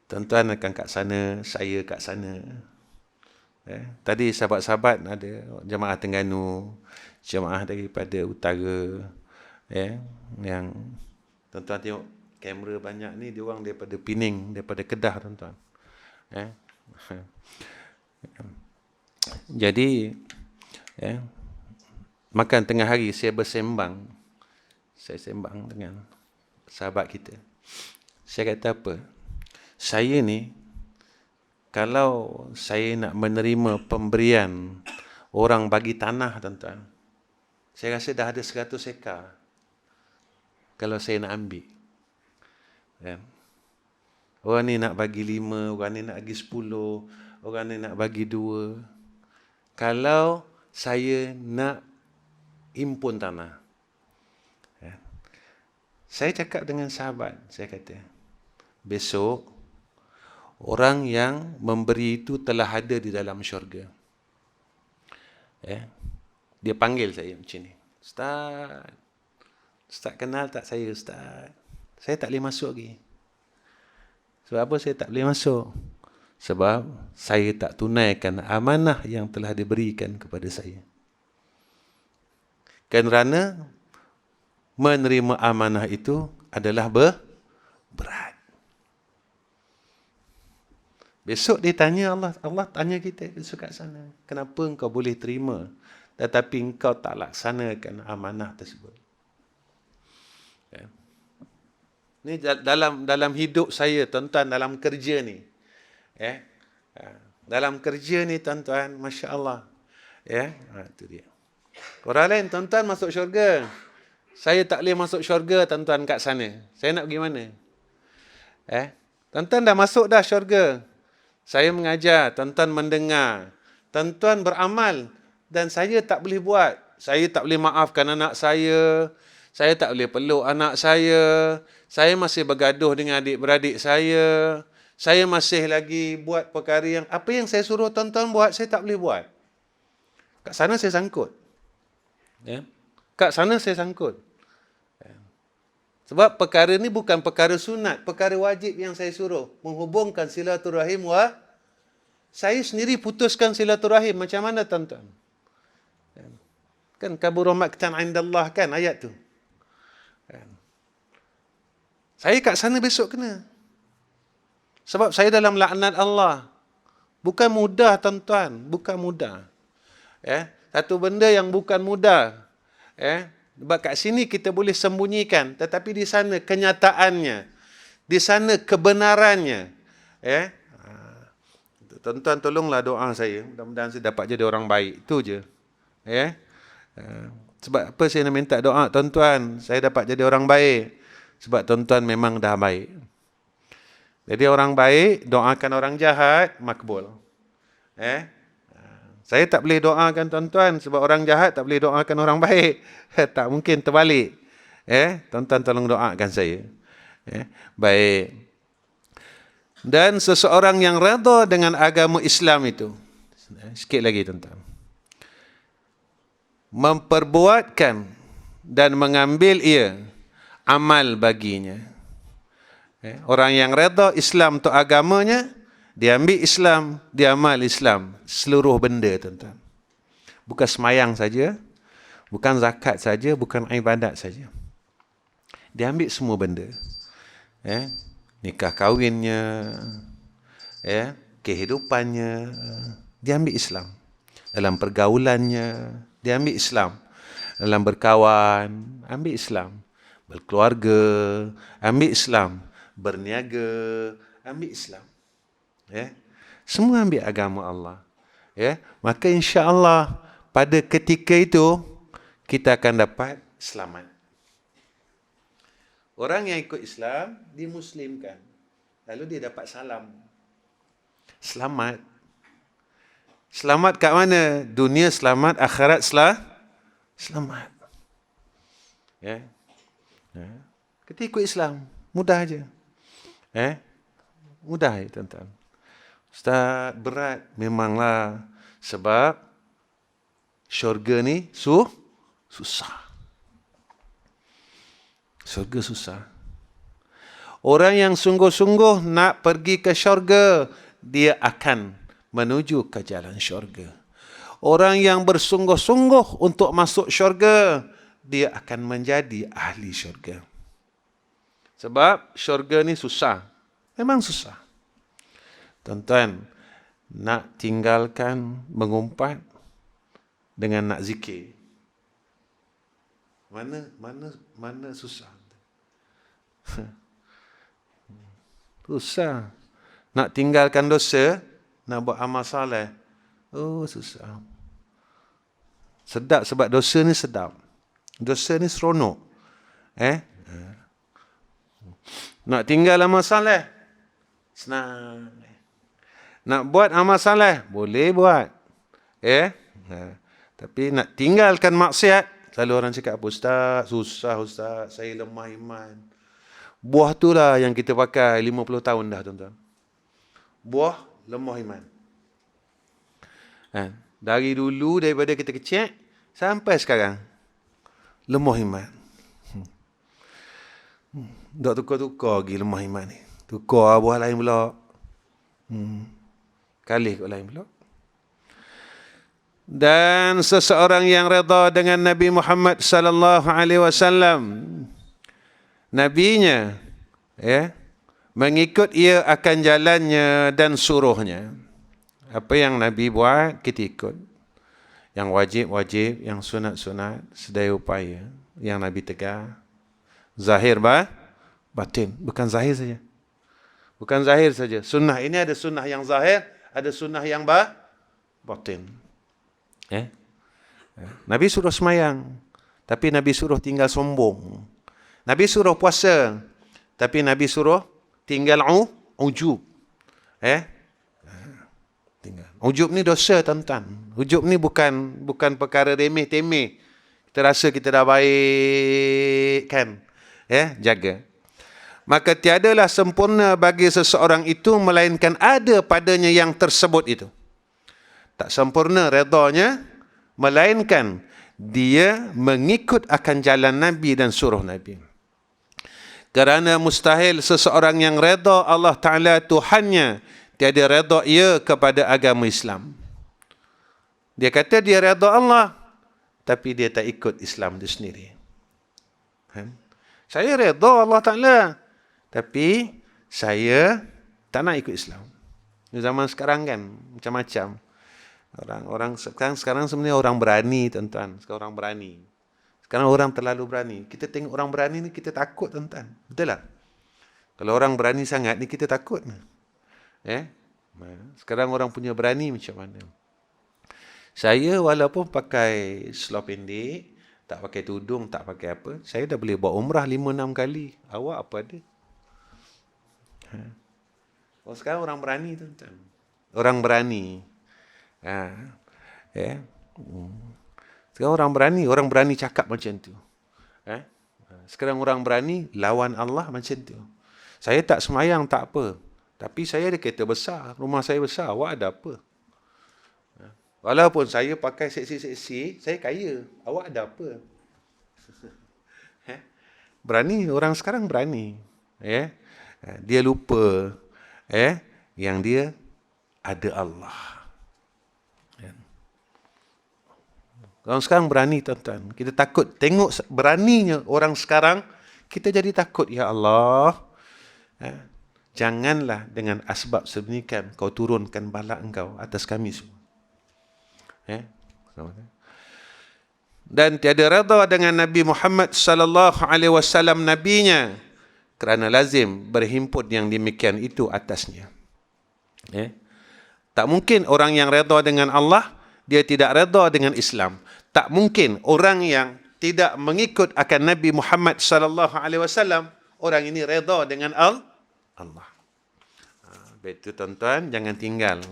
Tuan-tuan akan kat sana, saya kat sana. Tadi sahabat-sahabat ada jemaah Terengganu, jemaah daripada utara. Yang tuan-tuan tengok kamera banyak ni, dia orang daripada Pening, daripada Kedah, tuan-tuan. Jadi makan tengah hari saya bersembang. Saya sembang dengan sahabat kita. Saya kata apa? Saya ni, kalau saya nak menerima pemberian orang bagi tanah, tuan-tuan, saya rasa dah ada 100 ekar. Kalau saya nak ambil. Orang ni nak bagi 5, orang ni nak bagi 10, orang ni nak bagi 2. Kalau saya nak impun tanah. Saya cakap dengan sahabat, saya kata, besok orang yang memberi itu telah ada di dalam syurga. Dia panggil saya macam ni. Ustaz, Ustaz kenal tak saya, Ustaz? Saya tak boleh masuk lagi. Sebab apa saya tak boleh masuk? Sebab saya tak tunaikan amanah yang telah diberikan kepada saya. Kerana menerima amanah itu adalah berat. Besok dia tanya Allah tanya kita besok kat sana. Kenapa engkau boleh terima tetapi engkau tak laksanakan amanah tersebut? Ini dalam hidup saya, tuan-tuan, dalam kerja ni. Dalam kerja ni, tuan-tuan, Masya Allah. Itu dia. Orang lain, tuan-tuan, masuk syurga. Saya tak boleh masuk syurga, tuan-tuan, kat sana. Saya nak pergi mana? Tuan-tuan dah masuk dah syurga. Saya mengajar, tuan-tuan mendengar. Tuan-tuan beramal. Dan saya tak boleh buat. Saya tak boleh maafkan anak saya. Saya tak boleh peluk anak saya. Saya masih bergaduh dengan adik-beradik saya. Saya masih lagi buat perkara yang, apa yang saya suruh tuan-tuan buat, saya tak boleh buat. Kat sana saya sangkut. Kat sana saya sangkut. Sebab perkara ni bukan perkara sunat, perkara wajib yang saya suruh. Menghubungkan silaturahim saya sendiri putuskan silaturahim. Macam mana, tuan-tuan? Kan kabura maqtan indallah, kan ayat tu. Saya kat sana besok kena. Sebab saya dalam laknat Allah. Bukan mudah, tuan-tuan. Bukan mudah. Satu benda yang bukan mudah. Sebab kat sini kita boleh sembunyikan. Tetapi di sana kenyataannya. Di sana kebenarannya. Tuan-tuan tolonglah doa saya. Mudah-mudahan saya dapat jadi orang baik. Itu je. Sebab apa saya nak minta doa tuan-tuan? Saya dapat jadi orang baik. Sebab tuan-tuan memang dah baik. Jadi orang baik, doakan orang jahat, makbul. Saya tak boleh doakan tuan-tuan. Sebab orang jahat tak boleh doakan orang baik. Tak mungkin terbalik. Tuan-tuan tolong doakan saya. Baik. Dan seseorang yang redha dengan agama Islam itu. Sikit lagi tuan-tuan. Memperbuatkan dan mengambil ia amal baginya. Orang yang redha Islam untuk agamanya, dia ambil Islam, dia amal Islam. Seluruh benda tuan-tuan. Bukan semayang saja, bukan zakat saja, bukan ibadat saja. Dia ambil semua benda. Nikah kahwinnya, kehidupannya, dia ambil Islam. Dalam pergaulannya, dia ambil Islam. Dalam berkawan, ambil Islam. Berkeluarga, ambil Islam. Berniaga, ambil Islam. Semua ambil agama Allah. Maka insya-Allah pada ketika itu kita akan dapat selamat. Orang yang ikut Islam dimuslimkan. Lalu dia dapat salam. Selamat. Selamat kat mana? Dunia selamat, akhirat selamat. Kita ikut Islam. Mudah aja. Mudah ya tuan-tuan. Ustaz, berat. Memanglah. Sebab syurga ni susah. Syurga susah. Orang yang sungguh-sungguh nak pergi ke syurga, dia akan menuju ke jalan syurga. Orang yang bersungguh-sungguh untuk masuk syurga, dia akan menjadi ahli syurga. Sebab syurga ni susah. Memang susah. Tuan-tuan, nak tinggalkan mengumpat dengan nak zikir. Mana susah? Susah. Nak tinggalkan dosa, nak buat amal soleh. Oh, susah. Sedap sebab dosa ni sedap. Dosa ni seronok. Nak tinggal amal soleh, senang. Nak buat amal soleh, boleh buat. Tapi nak tinggalkan maksiat, selalu orang cakap, Ustaz, susah Ustaz, saya lemah iman. Buah tu lah yang kita pakai 50 tahun dah tuan-tuan. Buah lemah iman. Dari dulu, daripada kita kecil, sampai sekarang, lemah iman. Tak tukar-tukar lagi lemah iman ni. Tukar buah lain pula. Kalih kot lain pula. Dan seseorang yang redha dengan Nabi Muhammad sallallahu alaihi wasallam, nabinya, mengikut ia akan jalannya dan suruhnya. Apa yang Nabi buat, kita ikut. Yang wajib-wajib, yang sunat-sunat, sedaya upaya. Yang Nabi tegar. Zahir batin. Bukan zahir saja. Bukan zahir saja. Sunnah ini ada sunnah yang zahir, ada sunnah yang batin. Nabi suruh semayang, tapi Nabi suruh tinggal sombong. Nabi suruh puasa, tapi Nabi suruh tinggal ujub. Tinggal. Ujub ni dosa tuan-tuan. Ujub ni bukan perkara remeh-temeh. Kita rasa kita dah baik kan. Jaga. Maka tiadalah sempurna bagi seseorang itu melainkan ada padanya yang tersebut itu. Tak sempurna redanya, melainkan dia mengikut akan jalan Nabi dan suruh Nabi. Kerana mustahil seseorang yang redha Allah Ta'ala Tuhannya, tiada redha ia kepada agama Islam. Dia kata dia redha Allah, tapi dia tak ikut Islam dia sendiri. Saya redha Allah Ta'ala, tapi saya tak nak ikut Islam. Zaman sekarang kan macam-macam. Orang sekarang sebenarnya orang berani, tuan-tuan. Sekarang orang berani. Sekarang orang terlalu berani. Kita tengok orang berani ni kita takut, tuan-tuan. Betul tak? Kalau orang berani sangat ni kita takut. Sekarang orang punya berani macam mana? Saya walaupun pakai seluar pendek, tak pakai tudung, tak pakai apa, saya dah boleh buat umrah 5-6 kali. Awak apa ada? Oh, sekarang orang berani, tuan-tuan. Orang berani. Sekarang orang berani cakap macam tu. Sekarang orang berani lawan Allah macam tu. Saya tak semayang, tak apa. Tapi saya ada kereta besar, rumah saya besar, awak ada apa? Walaupun saya pakai seksi-seksi, saya kaya. Awak ada apa? Berani, orang sekarang berani. Dia lupa yang dia ada Allah. Orang sekarang berani, tuan-tuan. Kita takut tengok beraninya orang sekarang, kita jadi takut, ya Allah. Janganlah dengan asbab sedemikian kau turunkan bala engkau atas kami semua. Dan tiada redha dengan Nabi Muhammad sallallahu alaihi wasallam nabinya kerana lazim berhimpun yang demikian itu atasnya. Tak mungkin orang yang redha dengan Allah dia tidak redha dengan Islam. Tak mungkin orang yang tidak mengikut akan Nabi Muhammad sallallahu alaihi wasallam orang ini redha dengan Allah. Betul, tuan-tuan, jangan tinggal.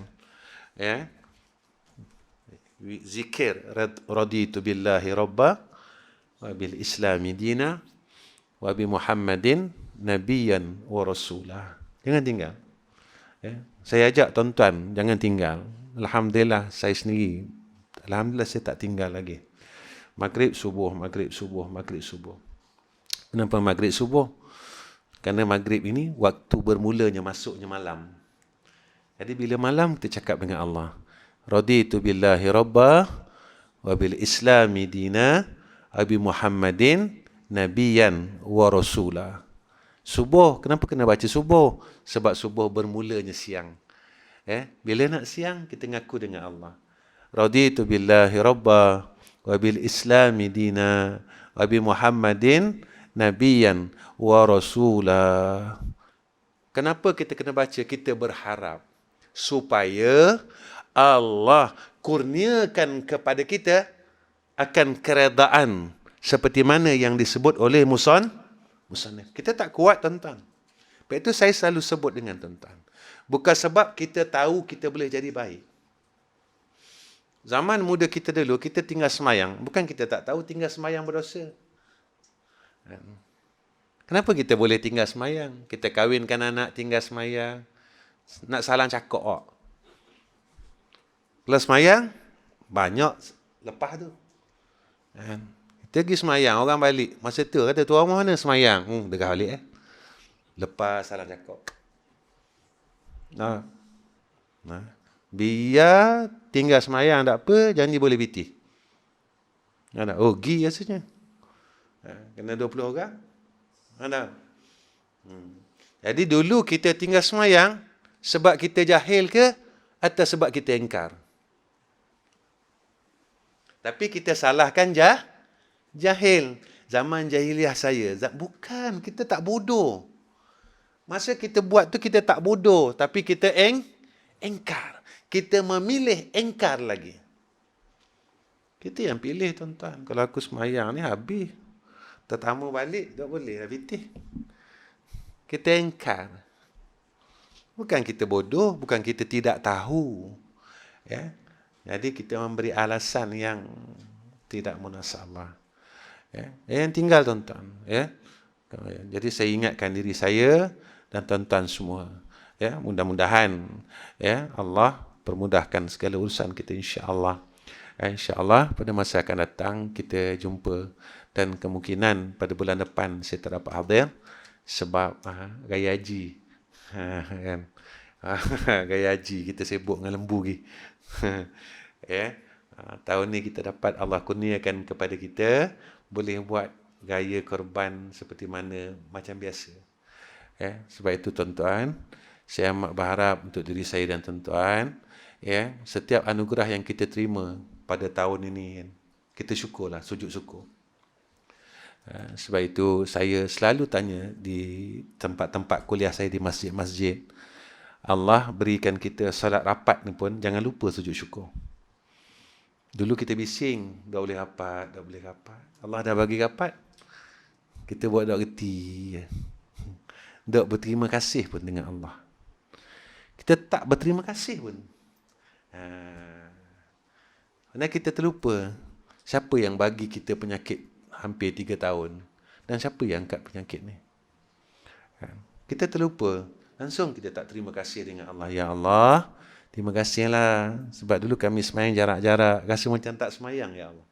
Zikir raditu billahi rabba wa bil islami dina wa bi Muhammadin nabiyyan wa rasulah. Jangan tinggal. Saya ajak tuan-tuan jangan tinggal. Alhamdulillah saya sendiri, alhamdulillah saya tak tinggal lagi. Maghrib subuh. Kenapa maghrib subuh? Kerana maghrib ini waktu bermulanya masuknya malam. Jadi bila malam kita cakap dengan Allah, raditu billahi rabba wa bil islami dina wa bi Muhammadin nabiyyan wa rasulah. Subuh, kenapa kena baca subuh? Sebab subuh bermulanya siang. Bila nak siang, kita ngaku dengan Allah. Raditu billahi rabba wa bil islami dina wa bi Muhammadin nabiyyan wa rasulah. Kenapa kita kena baca? Kita berharap supaya Allah kurniakan kepada kita akan keredaan seperti mana yang disebut oleh musannif. Kita tak kuat, tuan-tuan. Sebab itu saya selalu sebut dengan tuan-tuan. Bukan sebab kita tahu kita boleh jadi baik. Zaman muda kita dulu, kita tinggal semayang. Bukan kita tak tahu tinggal semayang berdosa. Kenapa kita boleh tinggal semayang? Kita kahwinkan anak tinggal semayang. Nak salah cakap. Kalau semayang, banyak lepas tu. Kita pergi semayang, orang balik. Masa tu kata, tuan rumah mana semayang? Dekat balik. Lepas salah cakap. Biar tinggal semayang tak apa, janji boleh biti. Oh, gi rasanya. Kena 20 orang. Jadi dulu kita tinggal semayang sebab kita jahil ke atau sebab kita engkar? Tapi kita salahkan jahil. Zaman jahiliah saya. Bukan, kita tak bodoh. Masa kita buat tu kita tak bodoh. Tapi kita engkar. Kita memilih engkar lagi. Kita yang pilih, tuan-tuan. Kalau aku semayang ni habis. Tetamu balik, tak boleh lah pitih. Kita engkar. Bukan kita bodoh, bukan kita tidak tahu. Jadi kita memberi alasan yang tidak munasabah. Yang tinggal, tuan-tuan. Jadi saya ingatkan diri saya dan tuan-tuan semua. Mudah-mudahan Allah permudahkan segala urusan kita, insya-Allah. InsyaAllah pada masa akan datang kita jumpa dan kemungkinan pada bulan depan saya tak dapat hadir sebab Raya Haji. Raya Haji kita sibuk dengan lembu lagi. Tahun ni kita dapat Allah kurniakan kepada kita boleh buat raya korban seperti mana macam biasa. Sebab itu tuan-tuan, Saya amat berharap untuk diri saya dan tuan-tuan, ya, setiap anugerah yang kita terima pada tahun ini, kan, kita syukurlah, sujud syukur. Sebab itu saya selalu tanya di tempat-tempat kuliah saya di masjid-masjid, Allah berikan kita salat rapat ni pun jangan lupa sujud syukur. Dulu kita bising, dah boleh rapat, dah boleh rapat. Allah dah bagi rapat, kita buat tak reti. Tak berterima kasih pun dengan Allah. Kita tak berterima kasih pun. Kerana kita terlupa siapa yang bagi kita penyakit hampir 3 tahun dan siapa yang angkat penyakit ni. Kita terlupa, langsung kita tak terima kasih dengan Allah. Ya Allah, terima kasihlah sebab dulu kami semayang jarak-jarak, rasa macam tak semayang, ya Allah.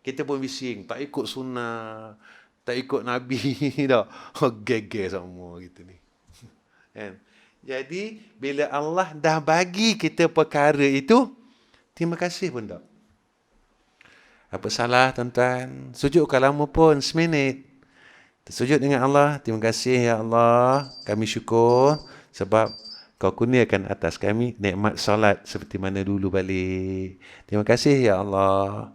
Kita pun bising, tak ikut sunnah, tak ikut Nabi dah. Geger semua gitu ni. Kan? Jadi bila Allah dah bagi kita perkara itu, terima kasih pun tak. Apa salah tuan-tuan? Sujudkan lama pun, seminit. Sujud dengan Allah, terima kasih ya Allah, kami syukur sebab kau kurniakan atas kami nikmat solat seperti mana dulu balik. Terima kasih ya Allah.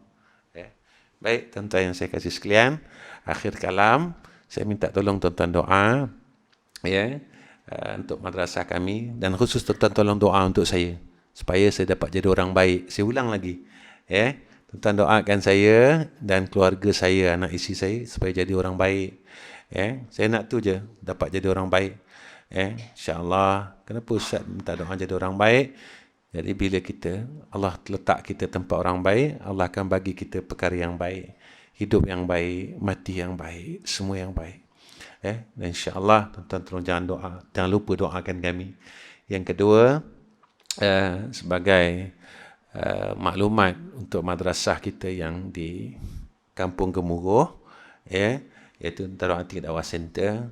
Baik tuan-tuan yang saya kasih sekalian, akhir kalam saya minta tolong tuan-tuan doa, ya, untuk madrasah kami, dan khusus tuan-tuan tolong doa untuk saya supaya saya dapat jadi orang baik. Saya ulang lagi, ya, tuan-tuan doakan saya dan keluarga saya, anak isteri saya supaya jadi orang baik. Ya, saya nak tu je, dapat jadi orang baik. InsyaAllah. Kenapa Ustaz minta doa jadi orang baik? Jadi bila Allah letak kita tempat orang baik, Allah akan bagi kita perkara yang baik. Hidup yang baik, mati yang baik, semua yang baik. Dan insyaAllah, tuan-tuan tolong jangan lupa doakan kami. Yang kedua, sebagai maklumat untuk madrasah kita yang di Kampung Gemuruh, iaitu Darul Atik Dakwah Center,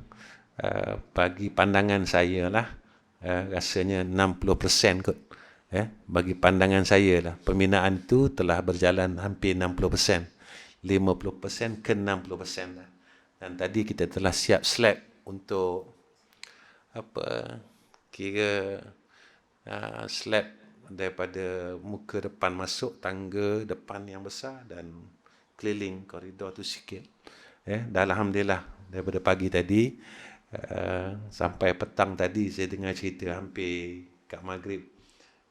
bagi pandangan saya lah, rasanya 60% kot. Bagi pandangan saya lah, pembinaan itu telah berjalan hampir 60%, 50% ke 60% lah. Dan tadi kita telah siap slab untuk slab daripada muka depan masuk, tangga depan yang besar dan keliling koridor tu sikit. Dan alhamdulillah daripada pagi tadi sampai petang tadi saya dengar cerita hampir kat maghrib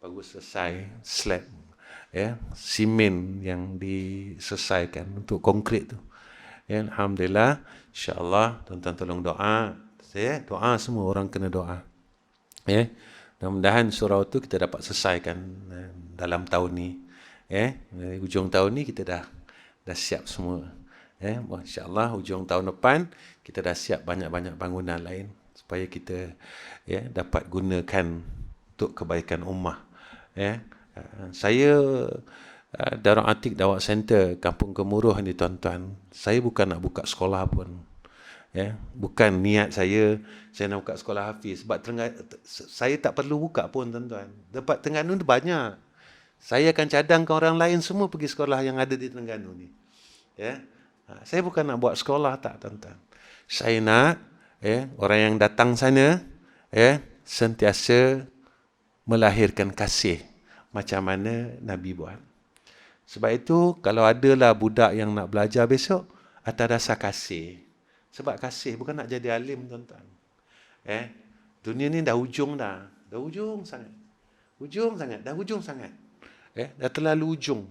baru selesai slab, simen yang diselesaikan untuk konkrit tu. Alhamdulillah, insyaAllah tuan-tuan tolong doa. Saya doa, semua orang kena doa. Mudah-mudahan surau tu kita dapat selesaikan dalam tahun ni. Hujung tahun ni kita dah siap semua. InsyaAllah hujung tahun depan kita dah siap banyak-banyak bangunan lain supaya kita dapat gunakan untuk kebaikan ummah. Saya Darul Atik Dakwah Center Kampung Gemuruh ni tuan-tuan, saya bukan nak buka sekolah pun. Bukan niat saya nak buka sekolah hafiz. Sebab saya tak perlu buka pun tuan-tuan. Dapat Terengganu ni banyak. Saya akan cadangkan orang lain semua pergi sekolah yang ada di Terengganu ni. Saya bukan nak buat sekolah, tak tuan-tuan. Saya nak orang yang datang sana sentiasa melahirkan kasih macam mana Nabi buat. Sebab itu kalau adalah budak yang nak belajar besok atas dasar kasih. Sebab kasih, bukan nak jadi alim tuan-tuan. Dunia ni dah ujung dah. Dah ujung sangat. Dah terlalu ujung.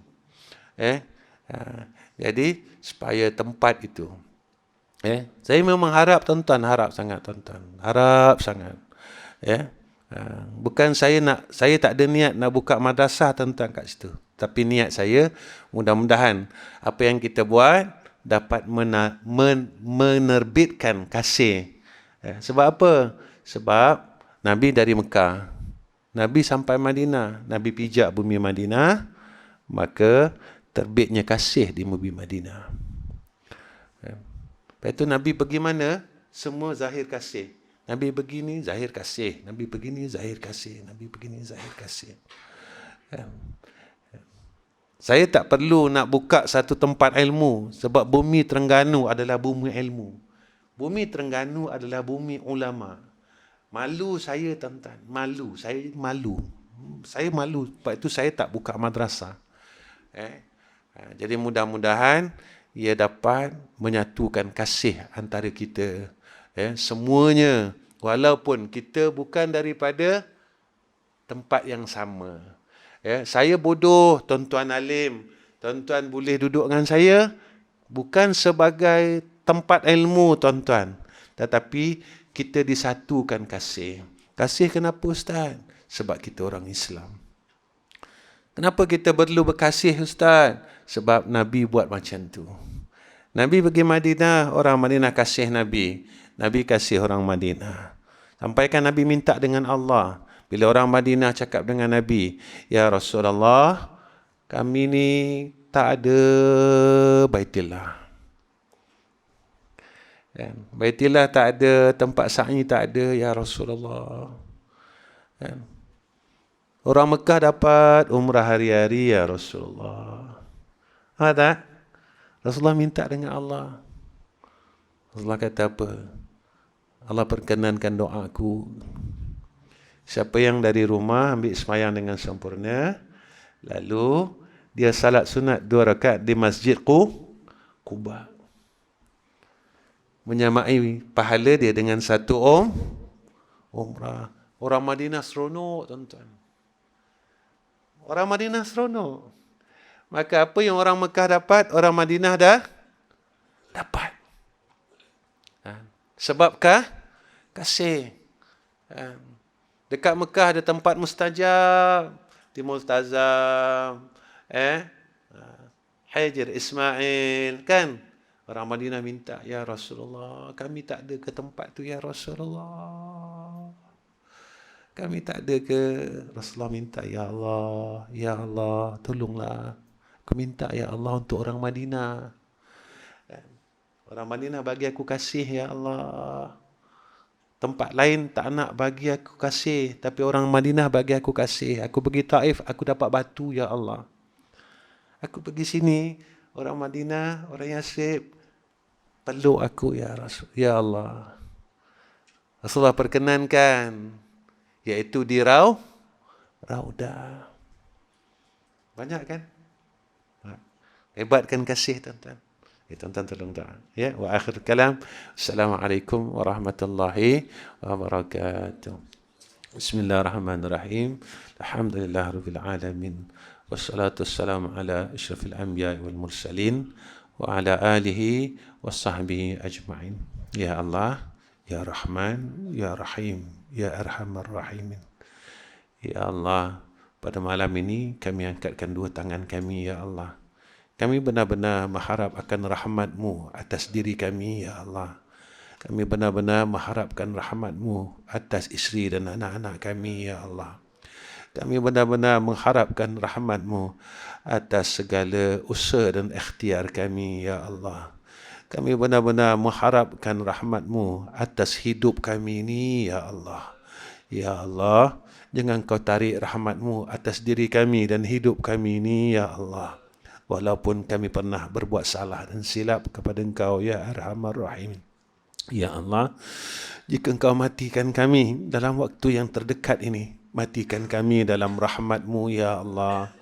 Jadi supaya tempat itu, saya memang harap tuan-tuan, harap sangat. Bukan saya tak ada niat nak buka madrasah tuan-tuan kat situ. Tapi niat saya, mudah-mudahan apa yang kita buat dapat menerbitkan kasih. Sebab apa? Sebab Nabi dari Mekah, Nabi sampai Madinah, Nabi pijak bumi Madinah, maka terbitnya kasih di bumi Madinah. Lepas itu Nabi pergi mana? Semua zahir kasih. Nabi begini, zahir kasih. Nabi begini, zahir kasih. Nabi begini, zahir kasih. Saya tak perlu nak buka satu tempat ilmu sebab bumi Terengganu adalah bumi ilmu. Bumi Terengganu adalah bumi ulama. Malu saya, tuan-tuan. Malu. Saya malu. Saya malu. Sebab itu saya tak buka madrasah. Jadi mudah-mudahan ia dapat menyatukan kasih antara kita. Semuanya. Walaupun kita bukan daripada tempat yang sama. Saya bodoh, tuan-tuan alim. Tuan-tuan boleh duduk dengan saya bukan sebagai tempat ilmu, tuan-tuan. Tetapi kita disatukan kasih. Kasih kenapa, Ustaz? Sebab kita orang Islam. Kenapa kita perlu berkasih, Ustaz? Sebab Nabi buat macam tu. Nabi pergi Madinah, orang Madinah kasih Nabi. Nabi kasih orang Madinah. Sampaikan Nabi minta dengan Allah. Bila orang Madinah cakap dengan Nabi, ya Rasulullah, kami ni tak ada Baitullah. Baitullah tak ada, tempat sa'i tak ada, ya Rasulullah. Orang Mekah dapat umrah hari-hari, ya Rasulullah. Tak? Rasulullah minta dengan Allah. Rasulullah kata apa? Allah perkenankan doaku. Siapa yang dari rumah ambil sembahyang dengan sempurna, lalu dia salat sunat 2 rakaat di Masjid Quba, menyamai pahala dia dengan satu umrah. Orang Madinah seronok, tuan-tuan. Orang Madinah seronok. Maka apa yang orang Mekah dapat, orang Madinah dah dapat. Sebabkah? Kasih. Dekat Mekah ada tempat mustajab. Di Multazam. Hajar Ismail. Kan? Orang Madinah minta, ya Rasulullah, kami tak ada ke tempat tu, ya Rasulullah. Kami tak ada ke? Rasulullah minta, ya Allah, tolonglah. Aku minta, ya Allah, untuk orang Madinah. Orang Madinah bagi aku kasih, ya Allah. Tempat lain tak nak bagi aku kasih, tapi orang Madinah bagi aku kasih. Aku pergi Taif, aku dapat batu, ya Allah. Aku pergi sini, orang Madinah, orang Yasrib, peluk aku, ya Rasul, ya Allah. Rasulullah perkenankan, iaitu di Raudah. Banyak kan? Hebat kan kasih, tuan-tuan? Tuan-tuan tolong doa. Ya, wa akhir kalam. Assalamualaikum warahmatullahi wabarakatuh. Bismillahirrahmanirrahim. Alhamdulillahirabbil alamin. Wassalatu wassalamu ala asyrafil anbiya'i wal mursalin wa ala alihi washabbihi ajma'in. Ya Allah, ya Rahman, ya Rahim, ya Arhamar Rahimin. Ya Allah, pada malam ini kami angkatkan dua tangan kami, ya Allah. Kami benar-benar mengharap akan rahmat-Mu atas diri kami, ya Allah. Kami benar-benar mengharapkan rahmat-Mu atas isteri dan anak-anak kami, ya Allah. Kami benar-benar mengharapkan rahmat-Mu atas segala usaha dan ikhtiar kami, ya Allah. Kami benar-benar mengharapkan rahmat-Mu atas hidup kami ini, ya Allah. Ya Allah, jangan Kau tarik rahmat-Mu atas diri kami dan hidup kami ini, ya Allah. Walaupun kami pernah berbuat salah dan silap kepada Engkau, ya Arhamar Rahim. Ya Allah, jika Engkau matikan kami dalam waktu yang terdekat ini, matikan kami dalam rahmat-Mu, ya Allah.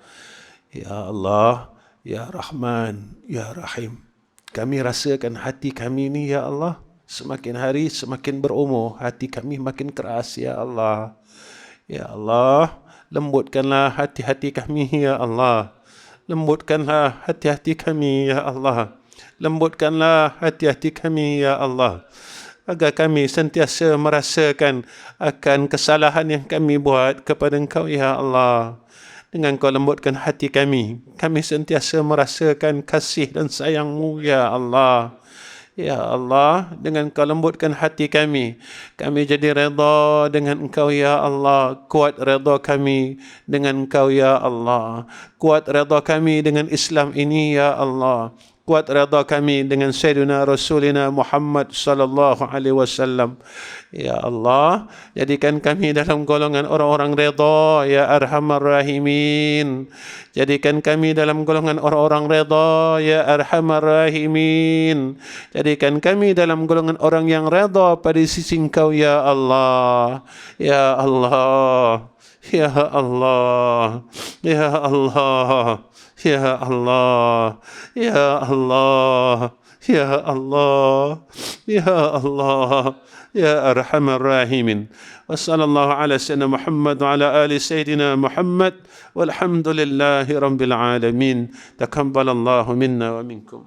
Ya Allah, ya Rahman, ya Rahim. Kami rasakan hati kami ini, ya Allah, semakin hari semakin berumur, hati kami makin keras, ya Allah. Ya Allah, lembutkanlah hati-hati kami, ya Allah. Lembutkanlah hati-hati kami, ya Allah. Lembutkanlah hati-hati kami, ya Allah. Agar kami sentiasa merasakan akan kesalahan yang kami buat kepada Engkau, ya Allah. Dengan Kau lembutkan hati kami, kami sentiasa merasakan kasih dan sayang-Mu, ya Allah. Ya Allah, dengan Kau lembutkan hati kami, kami jadi redha dengan Engkau, ya Allah. Kuat redha kami dengan Engkau, ya Allah. Kuat redha kami dengan Islam ini, ya Allah. kuat redha kami dengan Sayyidina Rasulina Muhammad sallallahu alaihi wasallam. Ya Allah, jadikan kami dalam golongan orang-orang redha ya Arhamar Rahimin. Jadikan kami dalam golongan orang-orang redha ya Arhamar Rahimin. Jadikan kami dalam golongan orang yang redha pada sisi Engkau ya Allah. Ya Allah. Ya Allah. Ya Allah. Ya Allah, Ya Allah, Ya Allah, Ya Allah, Ya Arhamar Rahimin. Wa sallallahu ala sayyidina Muhammad wa ala ali sayyidina Muhammad walhamdulillahi rabbil alamin. Taqabbalallahu minna wa minkum.